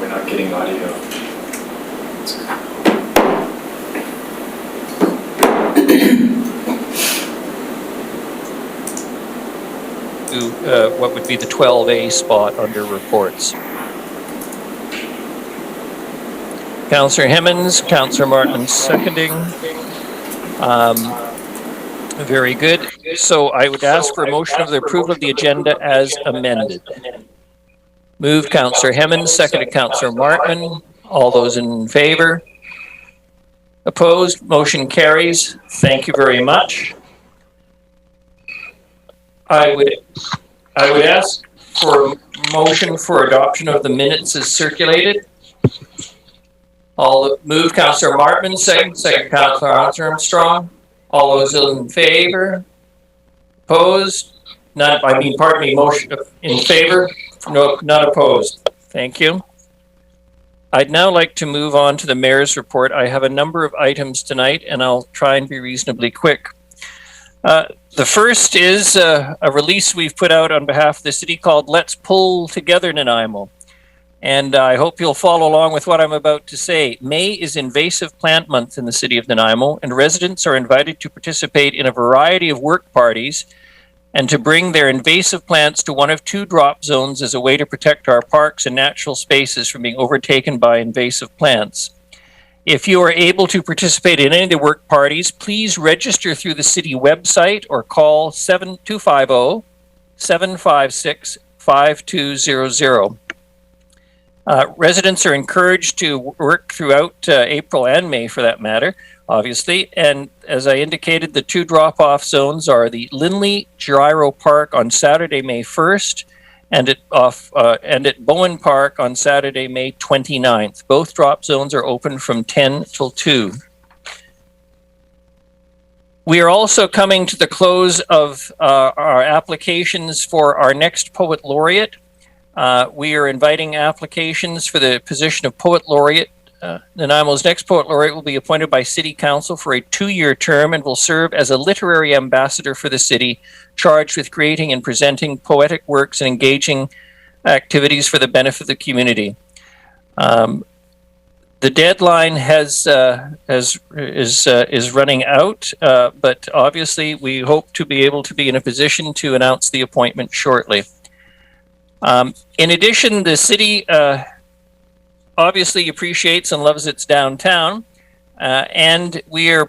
we're not getting audio. What would be the 12A spot under reports. Councillor Hemmons, Councillor Martin seconding. Very good. So I would ask for a motion of the approval of the agenda as amended. Moved Councillor Hemmons, seconded Councillor Martin. All those in favor? Opposed? Motion carries. Thank you very much. I would ask for a motion for adoption of the minutes as circulated. Move Councillor Martin, second Councillor Armstrong. All those in favor? Opposed? None. Pardon me. Motion in favor? No, not opposed. Thank you. I'd now like to move on to the Mayor's report. I have a number of items tonight, and I'll try and be reasonably quick. The first is a release we've put out on behalf of the city called Let's Pull Together Nanaimo. And I hope you'll follow along with what I'm about to say. May is Invasive Plant Month in the city of Nanaimo, and residents are invited to participate in a variety of work parties and to bring their invasive plants to one of two drop zones as a way to protect our parks and natural spaces from being overtaken by invasive plants. If you are able to participate in any of the work parties, please register through the city website or call 250-756-5200. Residents are encouraged to work throughout April and May, for that matter, obviously. And as I indicated, the two drop-off zones are the Linley Gyro Park on Saturday, May 1st, and at Bowen Park on Saturday, May 29th. Both drop zones are open from 10 till 2. We are also coming to the close of our applications for our next Poet Laureate. We are inviting applications for the position of Poet Laureate. Nanaimo's next Poet Laureate will be appointed by City Council for a 2-year term and will serve as a literary ambassador for the city, charged with creating and presenting poetic works and engaging activities for the benefit of the community. The deadline is running out, but obviously we hope to be able to be in a position to announce the appointment shortly. In addition, the city obviously appreciates and loves its downtown, and we are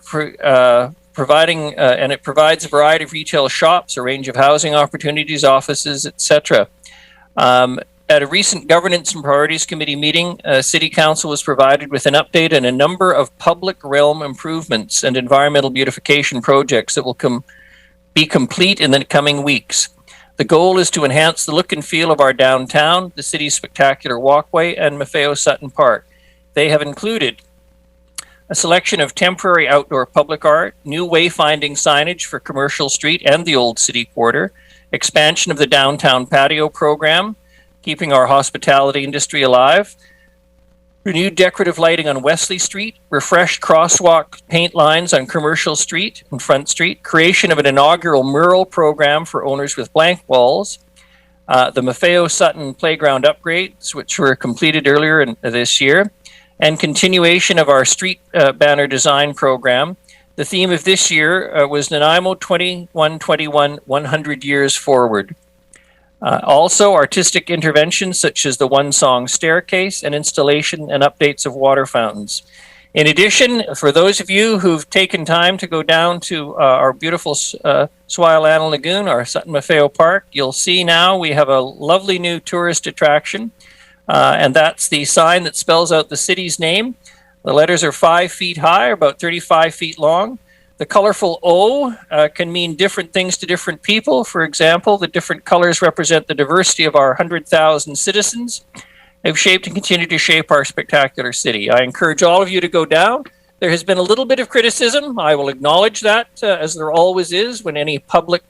providing, and it provides a variety of retail shops, a range of housing opportunities, offices, etc. At a recent Governance and Priorities Committee meeting, City Council was provided with an update on a number of public realm improvements and environmental beautification projects that will be complete in the coming weeks. The goal is to enhance the look and feel of our downtown, the city's spectacular walkway, and Maffeo Sutton Park. They have included a selection of temporary outdoor public art, new wayfinding signage for Commercial Street and the Old City Quarter, expansion of the downtown patio program, keeping our hospitality industry alive, renewed decorative lighting on Wesley Street, refreshed crosswalk paint lines on Commercial Street and Front Street, creation of an inaugural mural program for owners with blank walls, the Maffeo Sutton playground upgrades, which were completed earlier this year, and continuation of our street banner design program. The theme of this year was Nanaimo 2121, 100 Years Forward. Also, artistic interventions such as the one-song staircase and installation and updates of water fountains. In addition, for those of you who've taken time to go down to our beautiful Swaialana Lagoon, our Sutton Maffeo Park, you'll see now we have a lovely new tourist attraction, and that's the sign that spells out the city's name. The letters are 5 feet high, about 35 feet long. The colorful O can mean different things to different people. For example, the different colors represent the diversity of our 100,000 citizens have shaped and continue to shape our spectacular city. I encourage all of you to go down. There has been a little bit of criticism. I will acknowledge that, as there always is when any public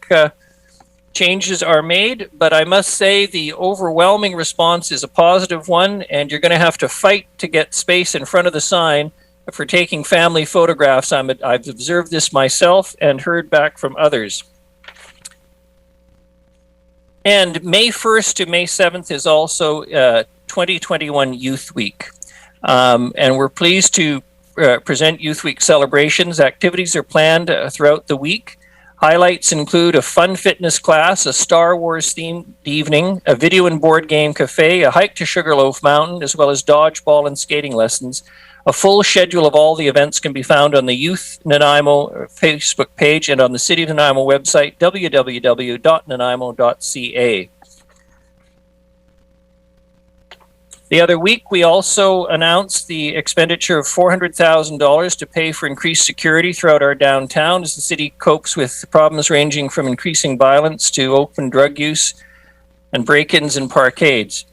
changes are made. But I must say the overwhelming response is a positive one, and you're going to have to fight to get space in front of the sign for taking family photographs. I've observed this myself and heard back from others. And May 1st to May 7th is also 2021 Youth Week. And we're pleased to present Youth Week celebrations. Activities are planned throughout the week. Highlights include a fun fitness class, a Star Wars themed evening, a video and board game cafe, a hike to Sugarloaf Mountain, as well as dodgeball and skating lessons. A full schedule of all the events can be found on the Youth Nanaimo Facebook page and on the City of Nanaimo website, www.nanaimo.ca. The other week, we also announced the expenditure of $400,000 to pay for increased security throughout our downtown as the city copes with problems ranging from increasing violence to open drug use and break-ins and parkades.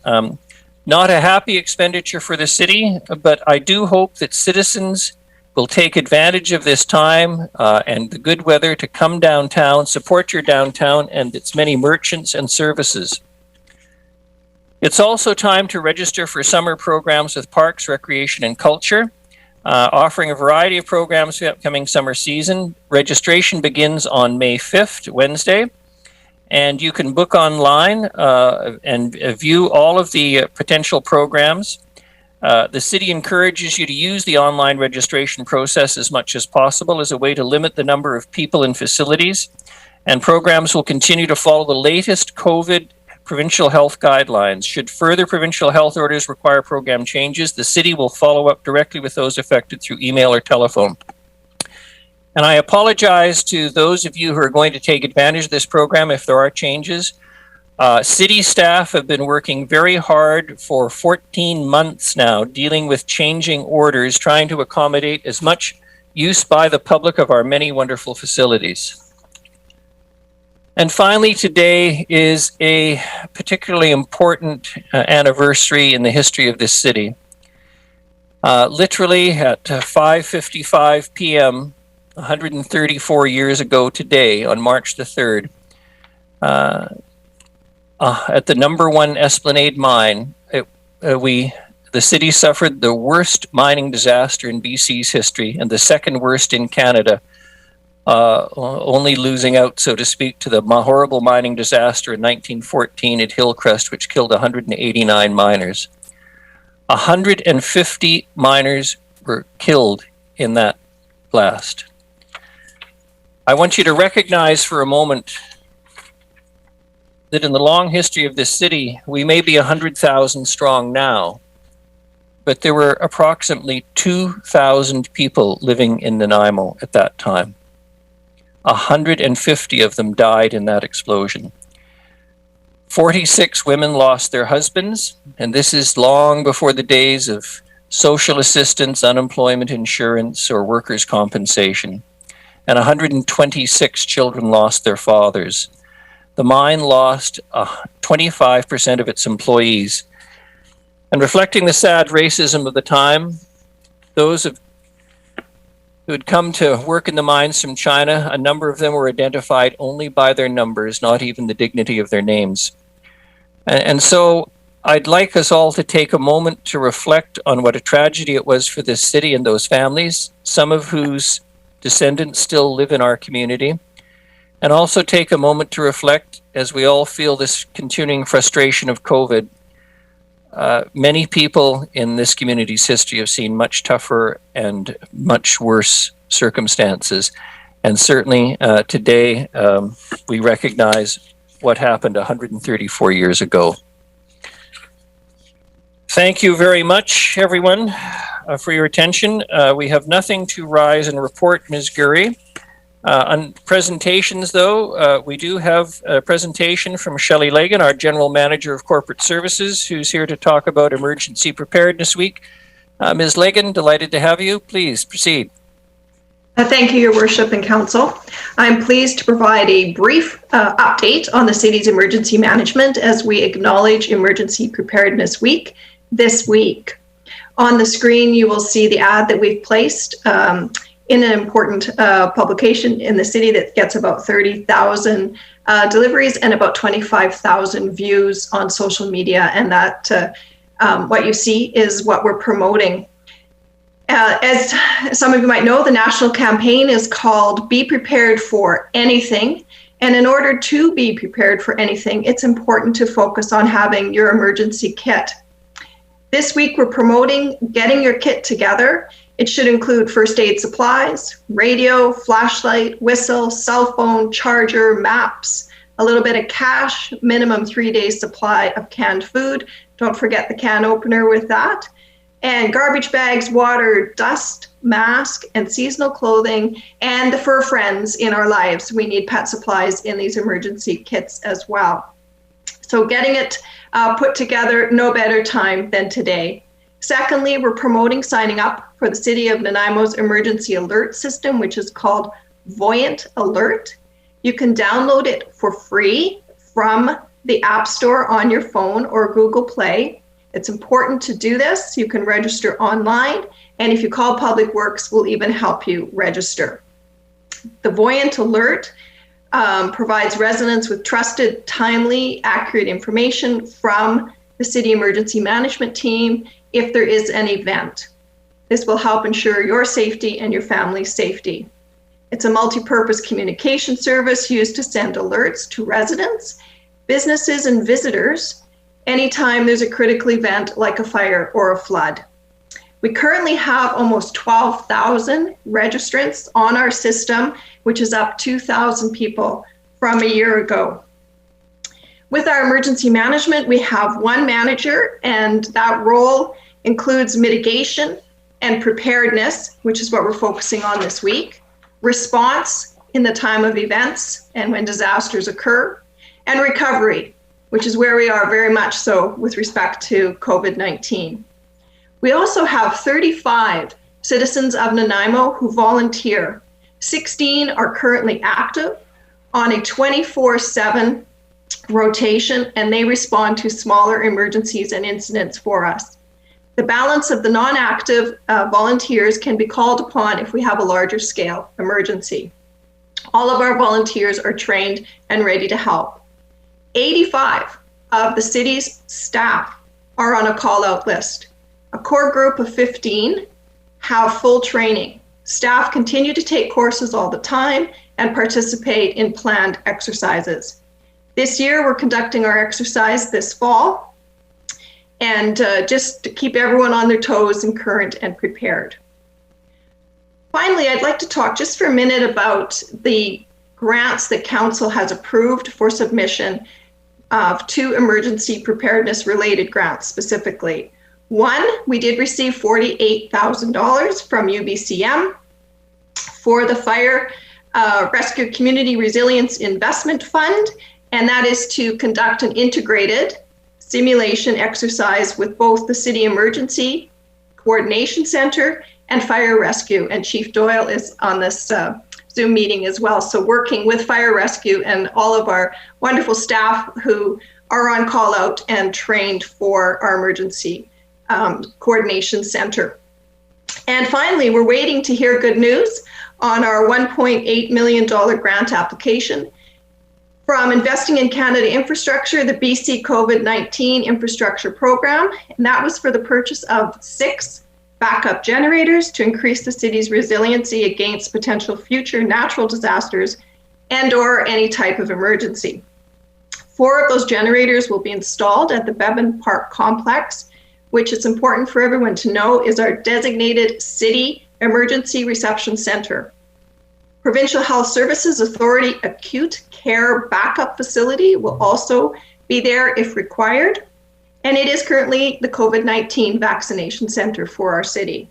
Not a happy expenditure for the city, but I do hope that citizens will take advantage of this time and the good weather to come downtown, support your downtown and its many merchants and services. It's also time to register for summer programs with Parks, Recreation and Culture, offering a variety of programs for the upcoming summer season. Registration begins on May 5th, Wednesday, and you can book online and view all of the potential programs. The city encourages you to use the online registration process as much as possible as a way to limit the number of people in facilities, and programs will continue to follow the latest COVID provincial health guidelines. Should further provincial health orders require program changes, the city will follow up directly with those affected through email or telephone. And I apologize to those of you who are going to take advantage of this program if there are changes. City staff have been working very hard for 14 months now, dealing with changing orders, trying to accommodate as much use by the public of our many wonderful facilities. And finally, today is a particularly important anniversary in the history of this city. Literally at 5:55 p.m., 134 years ago today, on March the 3rd, at the number 1 Esplanade mine, the city suffered the worst mining disaster in BC's history and the second worst in Canada. Only losing out, so to speak, to the horrible mining disaster in 1914 at Hillcrest, which killed 189 miners. 150 miners were killed in that blast. I want you to recognize for a moment that in the long history of this city, we may be 100,000 strong now, but there were approximately 2,000 people living in Nanaimo at that time. 150 of them died in that explosion. 46 women lost their husbands, and this is long before the days of social assistance, unemployment insurance, or workers' compensation. And 126 children lost their fathers. The mine lost 25% of its employees. And reflecting the sad racism of the time, those who had come to work in the mines from China, a number of them were identified only by their numbers, not even the dignity of their names. And so I'd like us all to take a moment to reflect on what a tragedy it was for this city and those families, some of whose descendants still live in our community, and also take a moment to reflect as we all feel this continuing frustration of COVID. Many people in this community's history have seen much tougher and much worse circumstances. And certainly today, we recognize what happened 134 years ago. Thank you very much, everyone, for your attention. We have nothing to rise and report, Ms. Gurry. On presentations, though, we do have a presentation from Shelley Legan, our General Manager of Corporate Services, who's here to talk about Emergency Preparedness Week. Ms. Legan, delighted to have you. Please proceed. Thank you, Your Worship and Council. I'm pleased to provide a brief update on the city's emergency management as we acknowledge Emergency Preparedness Week this week. On the screen, you will see the ad that we've placed in an important publication in the city that gets about 30,000 deliveries and about 25,000 views on social media. And that what you see is what we're promoting. As some of you might know, the national campaign is called Be Prepared for Anything. And in order to be prepared for anything, it's important to focus on having your emergency kit. This week, we're promoting getting your kit together. It should include first aid supplies, radio, flashlight, whistle, cell phone, charger, maps, a little bit of cash, minimum 3 days supply of canned food. Don't forget the can opener with that. And garbage bags, water, dust, mask, and seasonal clothing, and the fur friends in our lives. We need pet supplies in these emergency kits as well. So getting it put together, no better time than today. Secondly, we're promoting signing up for the City of Nanaimo's emergency alert system, which is called Voyant Alert. You can download it for free from the App Store on your phone or Google Play. It's important to do this. You can register online, and if you call Public Works, we'll even help you register. The Voyant Alert provides residents with trusted, timely, accurate information from the City Emergency Management Team if there is an event. This will help ensure your safety and your family's safety. It's a multi-purpose communication service used to send alerts to residents, businesses, and visitors anytime there's a critical event like a fire or a flood. We currently have almost 12,000 registrants on our system, which is up 2,000 people from a year ago. With our emergency management, we have one manager, and that role includes mitigation and preparedness, which is what we're focusing on this week, response in the time of events and when disasters occur, and recovery, which is where we are very much so with respect to COVID-19. We also have 35 citizens of Nanaimo who volunteer. 16 are currently active on a 24/7 rotation, and they respond to smaller emergencies and incidents for us. The balance of the non-active volunteers can be called upon if we have a larger scale emergency. All of our volunteers are trained and ready to help. 85 of the city's staff are on a call-out list. A core group of 15 have full training. Staff continue to take courses all the time and participate in planned exercises. This year, we're conducting our exercise this fall, and just to keep everyone on their toes and current and prepared. Finally, I'd like to talk just for a minute about the grants that Council has approved for submission of 2 emergency preparedness related grants specifically. One, we did receive $48,000 from UBCM for the Fire Rescue Community Resilience Investment Fund, and that is to conduct an integrated simulation exercise with both the City Emergency Coordination Center and Fire Rescue, and Chief Doyle is on this Zoom meeting as well. So working with Fire Rescue and all of our wonderful staff who are on call out and trained for our emergency coordination center. And finally, we're waiting to hear good news on our $1.8 million grant application from Investing in Canada Infrastructure, the BC COVID-19 Infrastructure Program, and that was for the purchase of 6 backup generators to increase the city's resiliency against potential future natural disasters and/or any type of emergency. 4 of those generators will be installed at the Bevan Park Complex, which it's important for everyone to know is our designated city emergency reception center. Provincial Health Services Authority Acute Care Backup Facility will also be there if required, and it is currently the COVID-19 vaccination center for our city.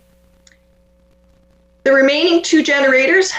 The remaining 2 generators,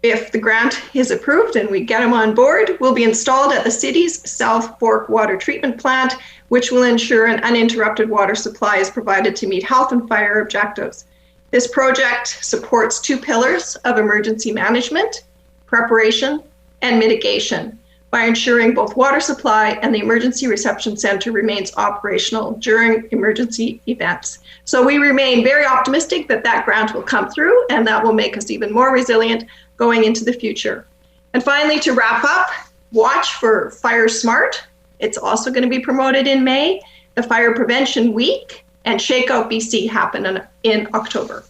if the grant is approved and we get them on board, will be installed at the city's South Fork Water Treatment Plant, which will ensure an uninterrupted water supply is provided to meet health and fire objectives. This project supports 2 pillars of emergency management, preparation, and mitigation by ensuring both water supply and the emergency reception center remains operational during emergency events. So we remain very optimistic that that grant will come through and that will make us even more resilient going into the future. And finally, to wrap up, watch for Fire Smart. It's also going to be promoted in May. The Fire Prevention Week and Shakeout BC happen in October.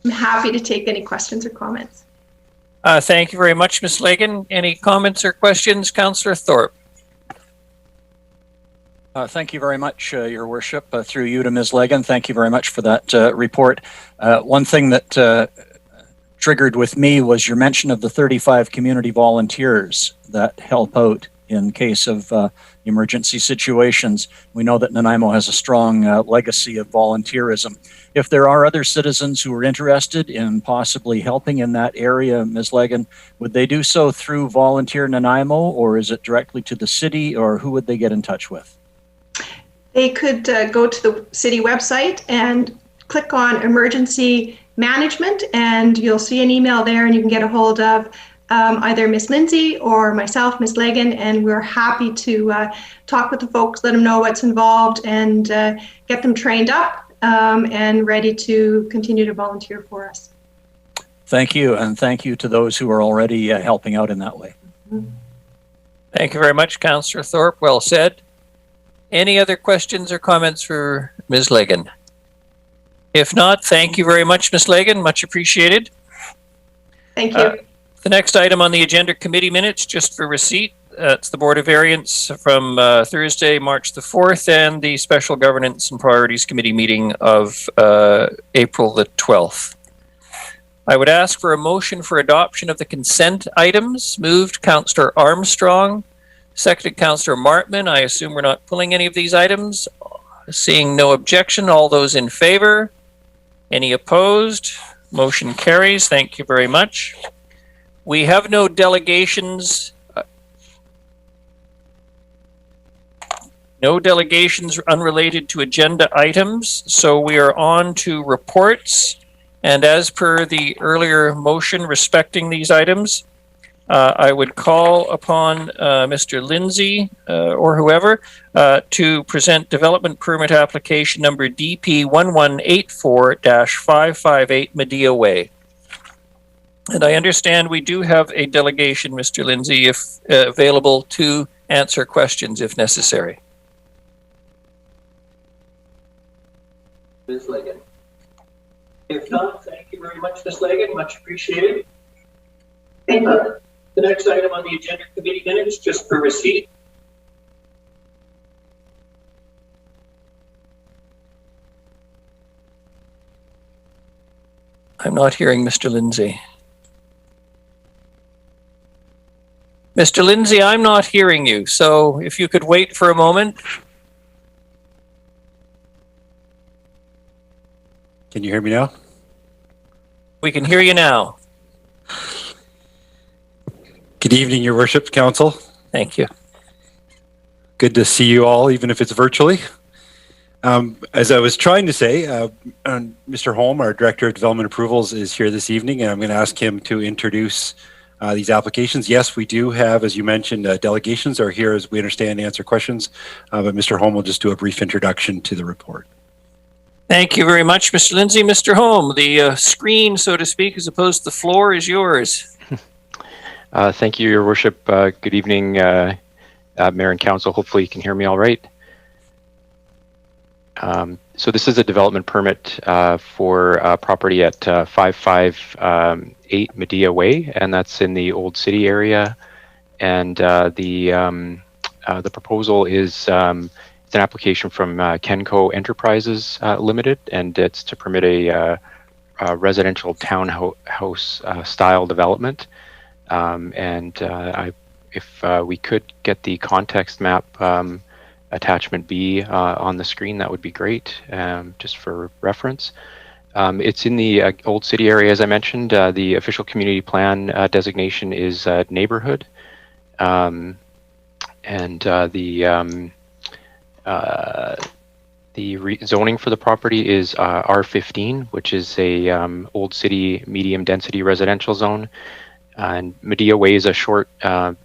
I'm happy to take any questions or comments. Thank you very much, Ms. Lagan. Any comments or questions, Councillor Thorpe? Thank you very much, Your Worship. Through you to Ms. Legan, thank you very much for that report. One thing that triggered with me was your mention of the 35 community volunteers that help out in case of emergency situations. We know that Nanaimo has a strong legacy of volunteerism. If there are other citizens who are interested in possibly helping in that area, Ms. Legan, would they do so through Volunteer Nanaimo, or is it directly to the city, or who would they get in touch with? They could go to the city website and click on emergency management, and you'll see an email there, and you can get a hold of either Miss Lindsay or myself, Miss Legan, and we're happy to talk with the folks, let them know what's involved, and get them trained up and ready to continue to volunteer for us. Thank you, and thank you to those who are already helping out in that way. Thank you very much, Councillor Thorpe. Well said. Any other questions or comments for Ms. Legan? If not, thank you very much, Ms. Legan. Much appreciated. Thank you. The next item on the agenda, committee minutes, just for receipt. It's the Board of Variance from Thursday, March the 4th, and the Special Governance and Priorities Committee meeting of April the 12th. I would ask for a motion for adoption of the consent items. Moved, Councillor Armstrong. Seconded, Councillor Martman. I assume we're not pulling any of these items. Seeing no objection, all those in favor? Any opposed? Motion carries. Thank you very much. We have no delegations. No delegations unrelated to agenda items, so we are on to reports. And as per the earlier motion respecting these items, I would call upon Mr. Lindsay or whoever to present development permit application number DP 1184-558 Medea Way. And I understand we do have a delegation, Mr. Lindsay, if available to answer questions if necessary. Ms. Legan. If not, thank you very much, Ms. Legan. Much appreciated. The next item on the agenda, committee minutes, just for receipt. I'm not hearing Mr. Lindsay. Mr. Lindsay, I'm not hearing you, so if you could wait for a moment. Can you hear me now? We can hear you now. Good evening, Your Worship, Council. Thank you. Good to see you all, even if it's virtually. As I was trying to say, Mr. Holm, our Director of Development Approvals, is here this evening, and I'm going to ask him to introduce these applications. Yes, we do have, as you mentioned, delegations are here, as we understand, to answer questions, but Mr. Holm will just do a brief introduction to the report. Thank you very much, Mr. Lindsay. Mr. Holm, the screen, so to speak, as opposed to the floor, is yours. Thank you, Your Worship. Good evening, Mayor and Council. Hopefully you can hear me all right. So this is a development permit for property at 558 Medea Way, and that's in the Old City area. And the proposal is it's an application from Kenco Enterprises Limited, and it's to permit a residential townhouse style development. If we could get the context map attachment B on the screen, that would be great, just for reference. It's in the Old City area, as I mentioned. The official community plan designation is neighborhood. The zoning for the property is R15, which is a Old City medium density residential zone. And Medea Way is a short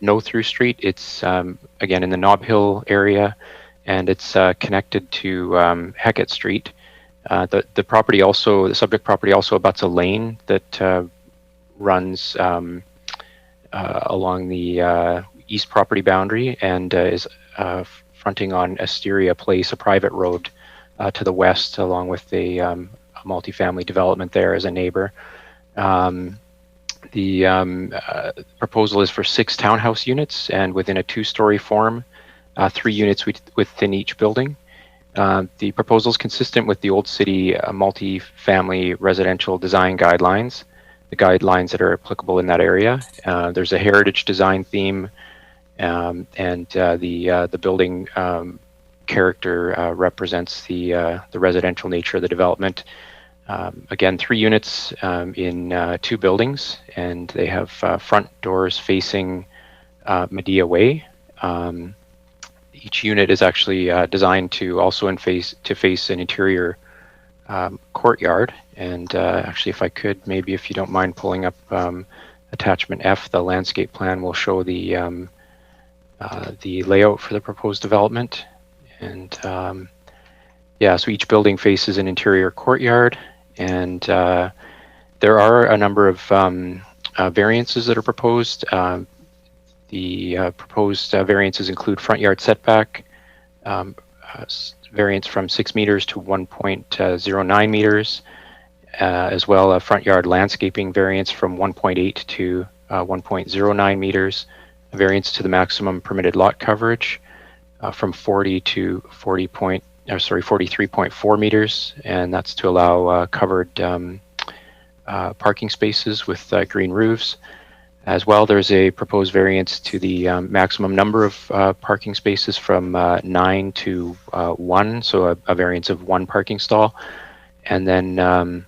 no-through street. It's again in the Nob Hill area, and it's connected to Hackett Street. The subject property also abuts a lane that runs along the east property boundary and is fronting on Asteria Place, a private road to the west, along with a multifamily development there as a neighbor. The proposal is for 6 townhouse units and within a 2-story form. 3 units within each building. The proposal is consistent with the Old City multi-family residential design guidelines, the guidelines that are applicable in that area. There's a heritage design theme, and the building character represents the residential nature of the development. Again, 3 units in 2 buildings, and they have front doors facing Medea Way. Each unit is actually designed to also face an interior courtyard. And actually, if I could, maybe if you don't mind pulling up attachment F, the landscape plan will show the layout for the proposed development. And yeah, so each building faces an interior courtyard, and there are a number of variances that are proposed. The proposed variances include front yard setback, variance from 6 meters to 1.09 meters, as well a front yard landscaping variance from 1.8 to 1.09 meters, a variance to the maximum permitted lot coverage from 40 to 43.4 meters, and that's to allow covered parking spaces with green roofs. As well, there's a proposed variance to the maximum number of parking spaces from 9 to 1, so a variance of 1 parking stall, and then an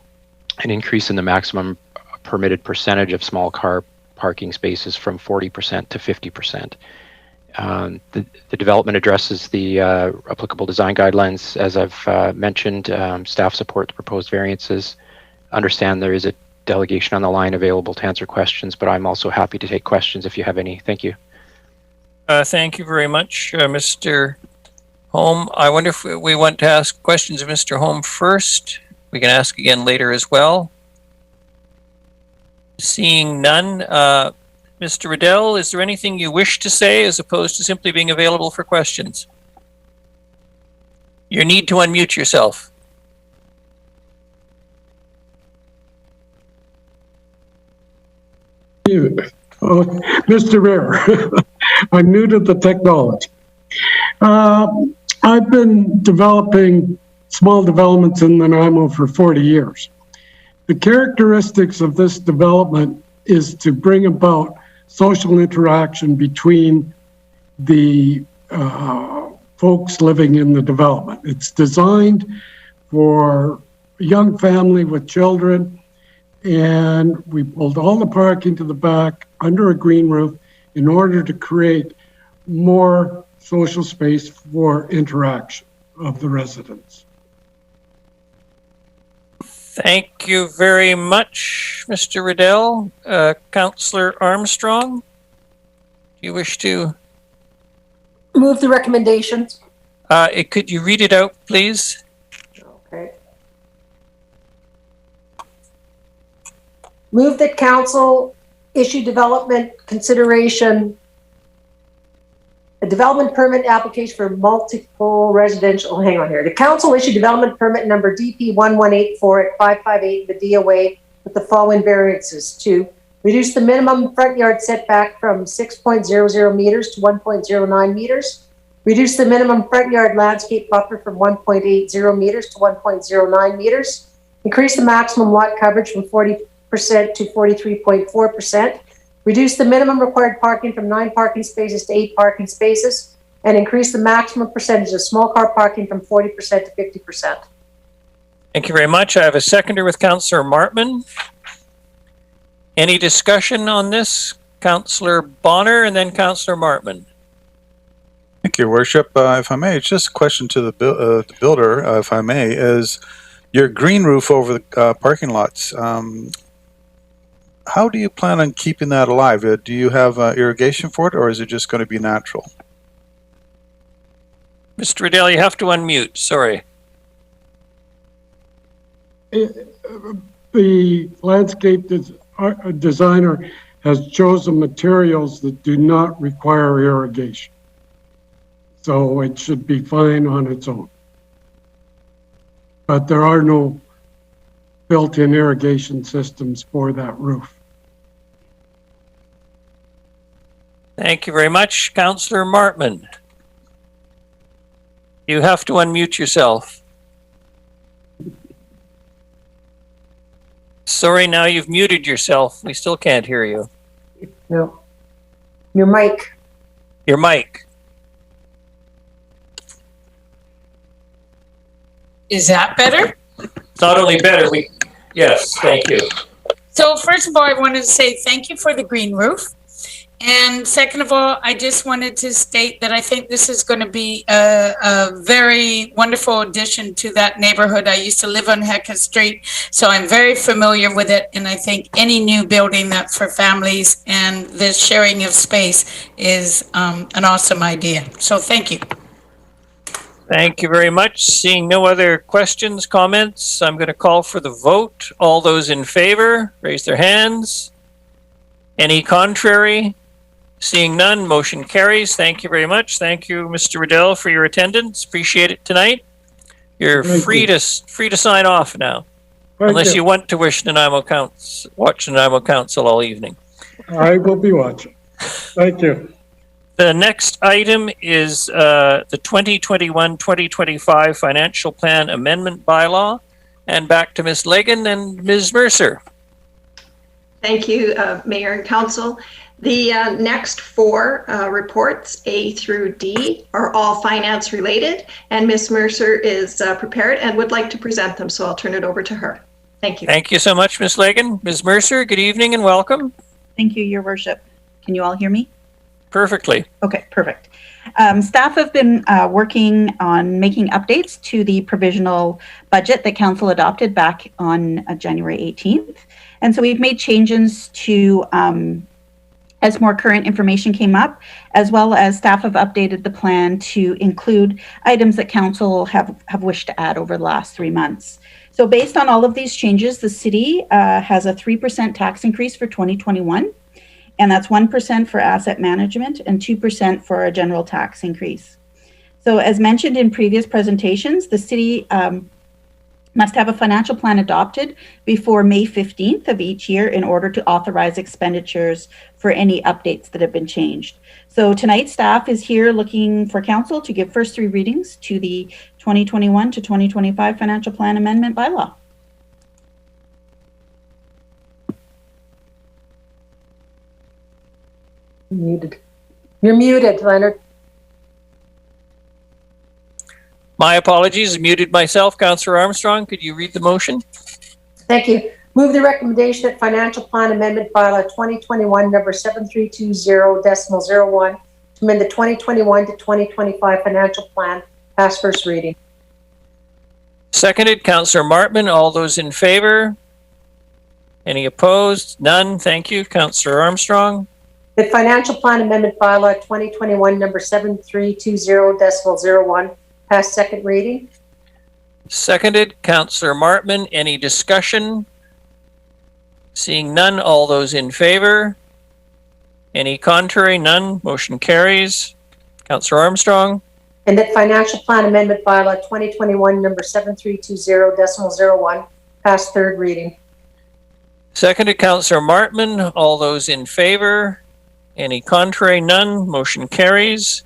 increase in the maximum permitted percentage of small car parking spaces from 40% to 50%. The development addresses the applicable design guidelines. As I've mentioned, staff support the proposed variances. Understand there is a delegation on the line available to answer questions, but I'm also happy to take questions if you have any. Thank you. Thank you very much, Mr. Holm. I wonder if we want to ask questions of Mr. Holm first. We can ask again later as well. Seeing none, Mr. Riddell, is there anything you wish to say as opposed to simply being available for questions? You need to unmute yourself. Mr. Mayor, I'm new to the technology. I've been developing small developments in Nanaimo for 40 years. The characteristics of this development is to bring about social interaction between the folks living in the development. It's designed for a young family with children, and we pulled all the parking to the back under a green roof in order to create more social space for interaction of the residents. Thank you very much, Mr. Riddell. Councillor Armstrong, do you wish to? Move the recommendations. Could you read it out, please? Okay. Move that council issue development consideration, a development permit application for multiple residential, hang on here. The council issue development permit number DP 1184 at 558 Medea Way with the following variances: to reduce the minimum front yard setback from 6.00 meters to 1.09 meters, reduce the minimum front yard landscape buffer from 1.80 meters to 1.09 meters, increase the maximum lot coverage from 40% to 43.4%, reduce the minimum required parking from 9 parking spaces to 8 parking spaces, and increase the maximum percentage of small car parking from 40% to 50%. Thank you very much. I have a seconder with Councillor Martman. Any discussion on this? Councillor Bonner and then Councillor Martman. Thank you, Worship. If I may, just a question to the builder, if I may, is your green roof over the parking lots. How do you plan on keeping that alive? Do you have irrigation for it, or is it just going to be natural? Mr. Riddell, you have to unmute. Sorry. The landscape designer has chosen materials that do not require irrigation. So it should be fine on its own. But there are no built-in irrigation systems for that roof. Thank you very much. Councillor Martman. You have to unmute yourself. Sorry, now you've muted yourself. We still can't hear you. No. Your mic. Your mic. Is that better? It's not only better, yes, thank you. So first of all, I wanted to say thank you for the green roof. And second of all, I just wanted to state that I think this is going to be a very wonderful addition to that neighborhood. I used to live on Hecka Street, so I'm very familiar with it. And I think any new building that's for families and this sharing of space is an awesome idea. So thank you. Thank you very much. Seeing no other questions, comments, I'm going to call for the vote. All those in favor, raise their hands. Any contrary? Seeing none, motion carries. Thank you very much. Thank you, Mr. Riddell, for your attendance. Appreciate it tonight. You're free to sign off now, unless you want to watch Nanaimo Council all evening. I will be watching. Thank you. The next item is the 2021-2025 Financial Plan Amendment Bylaw. And back to Ms. Legan and Ms. Mercer. Thank you, Mayor and Council. The next four reports, A through D, are all finance related, and Ms. Mercer is prepared and would like to present them, so I'll turn it over to her. Thank you. Thank you so much, Ms. Legan. Ms. Mercer, good evening and welcome. Thank you, Your Worship. Can you all hear me? Perfectly. Okay, perfect. Staff have been working on making updates to the provisional budget that Council adopted back on January 18th. And so we've made changes to, as more current information came up, as well as staff have updated the plan to include items that Council have wished to add over the last 3 months. So based on all of these changes, the city has a 3% tax increase for 2021. And that's 1% for asset management and 2% for a general tax increase. So as mentioned in previous presentations, the city must have a financial plan adopted before May 15th of each year in order to authorize expenditures for any updates that have been changed. So tonight, staff is here looking for Council to give first 3 readings to the 2021 to 2025 Financial Plan Amendment Bylaw. Muted. You're muted, Leonard. My apologies, muted myself. Councillor Armstrong, could you read the motion? Thank you. Move the recommendation that Financial Plan Amendment Bylaw 2021 number 7320.01 to amend the 2021 to 2025 Financial Plan pass first reading. Seconded, Councillor Martman. All those in favor? Any opposed? None. Thank you. Councillor Armstrong. The Financial Plan Amendment Bylaw 2021 number 7320.01 pass second reading. Seconded, Councillor Martman. Any discussion? Seeing none, all those in favor? Any contrary? None. Motion carries. Councillor Armstrong. And that Financial Plan Amendment Bylaw 2021 number 7320.01 pass third reading. Seconded, Councillor Martman. All those in favor? Any contrary? None. Motion carries.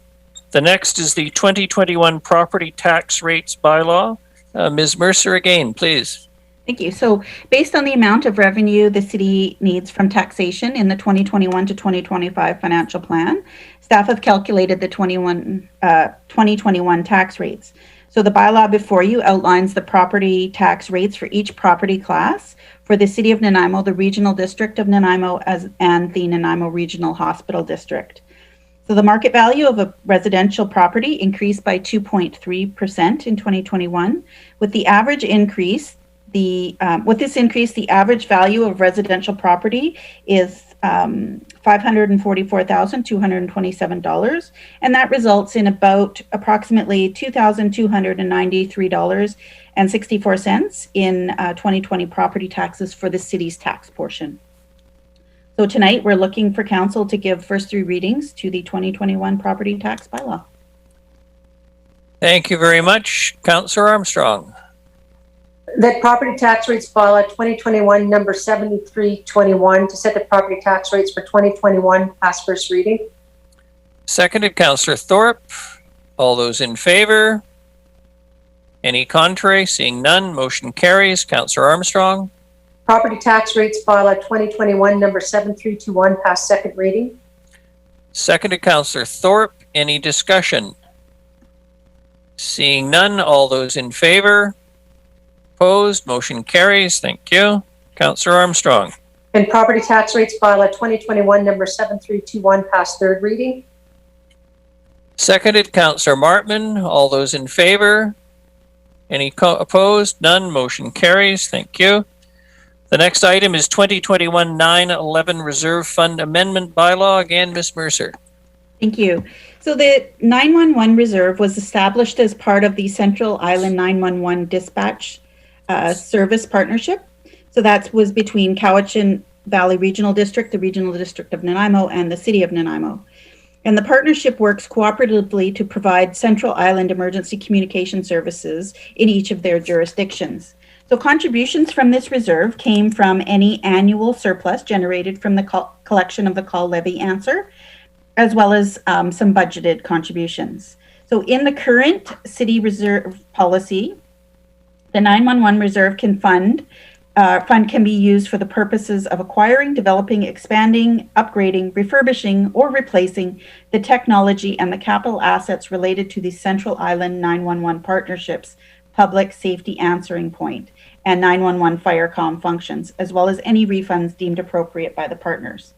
The next is the 2021 Property Tax Rates Bylaw. Ms. Mercer again, please. Thank you. So based on the amount of revenue the city needs from taxation in the 2021 to 2025 financial plan, staff have calculated the 2021 tax rates. So the bylaw before you outlines the property tax rates for each property class for the City of Nanaimo, the Regional District of Nanaimo, and the Nanaimo Regional Hospital District. So the market value of a residential property increased by 2.3% in 2021. With the average increase, with this increase, the average value of residential property is $544,227, and that results in approximately $2,293.64 in 2020 property taxes for the city's tax portion. So tonight we're looking for Council to give first 3 readings to the 2021 property tax bylaw. Thank you very much. Councillor Armstrong. That property tax rates bylaw 2021 number 7321 to set the property tax rates for 2021 pass first reading. Seconded, Councillor Thorpe. All those in favor? Any contrary? Seeing none, motion carries. Councillor Armstrong. Property tax rates bylaw 2021 number 7321 pass second reading. Seconded, Councillor Thorpe. Any discussion? Seeing none, all those in favor? Opposed? Motion carries. Thank you. Councillor Armstrong. And property tax rates bylaw 2021 number 7321 pass third reading. Seconded, Councillor Martman. All those in favor? Any opposed? None. Motion carries. Thank you. The next item is 2021-911 Reserve Fund Amendment Bylaw. Again, Ms. Mercer. Thank you. So the 911 Reserve was established as part of the Central Island 911 Dispatch Service Partnership. So that was between Cowichan Valley Regional District, the Regional District of Nanaimo, and the City of Nanaimo. And the partnership works cooperatively to provide Central Island emergency communication services in each of their jurisdictions. So contributions from this reserve came from any annual surplus generated from the collection of the call levy answer, as well as some budgeted contributions. So in the current city reserve policy, the 911 reserve fund can be used for the purposes of acquiring, developing, expanding, upgrading, refurbishing, or replacing the technology and the capital assets related to the Central Island 911 partnerships, public safety answering point, and 911 fire comm functions, as well as any refunds deemed appropriate by the partners.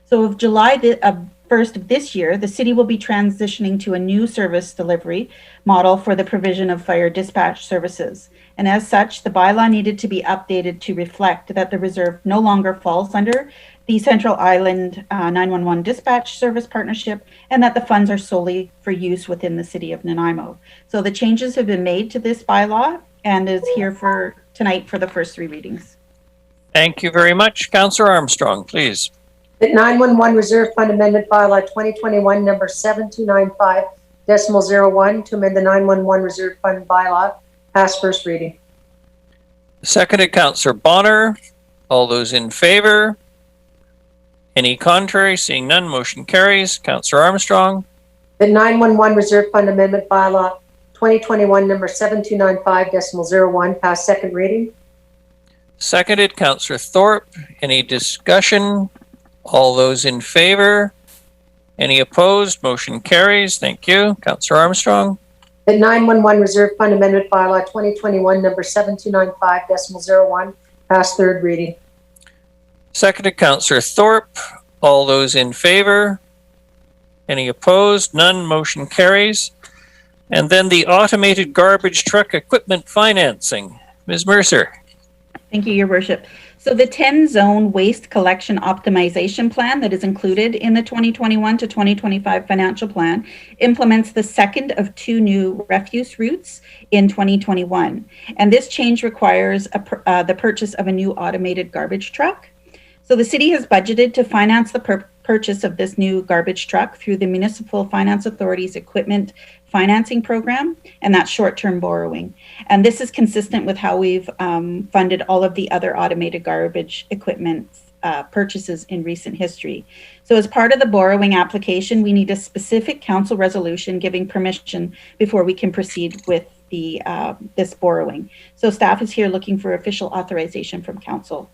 So of July 1st of this year, the city will be transitioning to a new service delivery model for the provision of fire dispatch services. And as such, the bylaw needed to be updated to reflect that the reserve no longer falls under the Central Island 911 Dispatch Service Partnership, and that the funds are solely for use within the City of Nanaimo. So the changes have been made to this bylaw and is here for tonight for the first three readings. Thank you very much. Councillor Armstrong, please. The 911 Reserve Fund Amendment Bylaw 2021 number 7295.01 to amend the 911 Reserve Fund Bylaw pass first reading. Seconded, Councillor Bonner. All those in favor? Any contrary? Seeing none, motion carries. Councillor Armstrong. The 911 Reserve Fund Amendment Bylaw 2021 number 7295.01 pass second reading. Seconded, Councillor Thorpe. Any discussion? All those in favor? Any opposed? Motion carries. Thank you. Councillor Armstrong. The 911 Reserve Fund Amendment Bylaw 2021 number 7295.01 pass third reading. Seconded, Councillor Thorpe. All those in favor? Any opposed? None. Motion carries. And then the automated garbage truck equipment financing. Ms. Mercer. Thank you, Your Worship. So the 10-zone waste collection optimization plan that is included in the 2021 to 2025 financial plan implements the second of two new refuse routes in 2021. And this change requires the purchase of a new automated garbage truck. So the city has budgeted to finance the purchase of this new garbage truck through the Municipal Finance Authority's equipment financing program, and that's short-term borrowing. And this is consistent with how we've funded all of the other automated garbage equipment purchases in recent history. So as part of the borrowing application, we need a specific council resolution giving permission before we can proceed with the this borrowing. So staff is here looking for official authorization from council.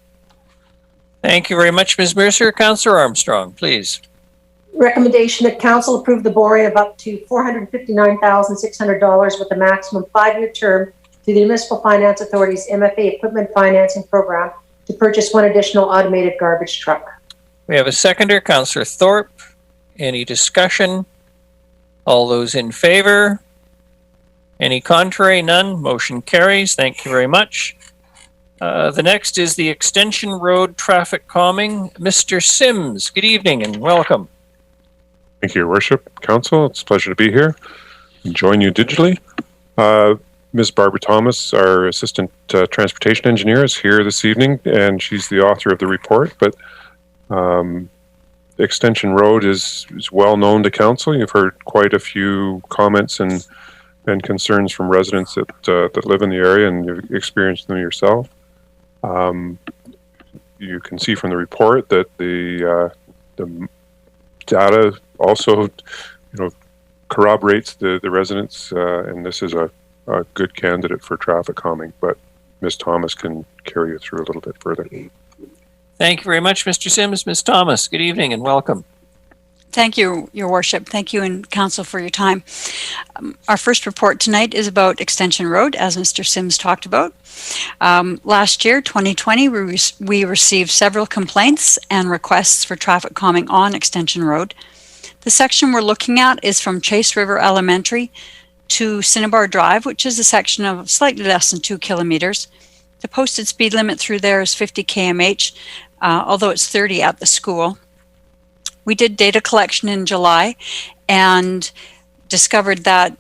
Thank you very much, Ms. Mercer. Councillor Armstrong, please. Recommendation that council approve the borrowing of up to $459,600 with a maximum 5-year term through the Municipal Finance Authority's MFA equipment financing program to purchase one additional automated garbage truck. We have a seconder, Councillor Thorpe. Any discussion? All those in favor? Any contrary? None. Motion carries. Thank you very much. The next is the Extension Road traffic calming. Mr. Sims, good evening and welcome. Thank you, Your Worship, Council. It's a pleasure to be here and join you digitally. Ms. Barbara Thomas, our Assistant Transportation Engineer, is here this evening, and she's the author of the report. But Extension Road is well known to Council. You've heard quite a few comments and concerns from residents that live in the area, and you've experienced them yourself. You can see from the report that the data also, corroborates the residents, and this is a a good candidate for traffic calming, but Ms. Thomas can carry you through a little bit further. Thank you very much, Mr. Sims. Ms. Thomas, good evening and welcome. Thank you, Your Worship. Thank you and Council for your time. Our first report tonight is about Extension Road, as Mr. Sims talked about. Last year, 2020, we received several complaints and requests for traffic calming on Extension Road. The section we're looking at is from Chase River Elementary to Cinnabar Drive, which is a section of slightly less than 2 kilometers. The posted speed limit through there is 50 km/h, although it's 30 at the school. We did data collection in July and discovered that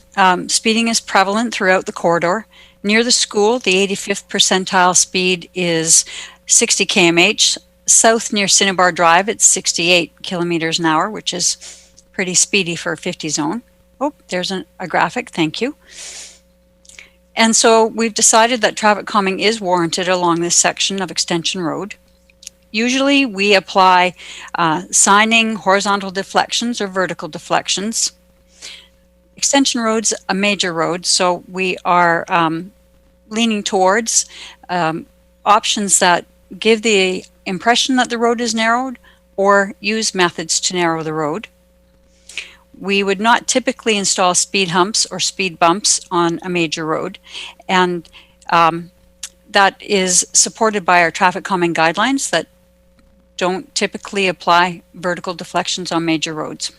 speeding is prevalent throughout the corridor. Near the school, the 85th percentile speed is 60 km/h. South near Cinnabar Drive, it's 68 kilometers an hour, which is pretty speedy for a 50 zone. Oh, there's a graphic, thank you. And so we've decided that traffic calming is warranted along this section of Extension Road. Usually we apply signing, horizontal deflections, or vertical deflections. Extension Road's a major road, so we are leaning towards options that give the impression that the road is narrowed or use methods to narrow the road. We would not typically install speed humps or speed bumps on a major road, and that is supported by our traffic calming guidelines that don't typically apply vertical deflections on major roads.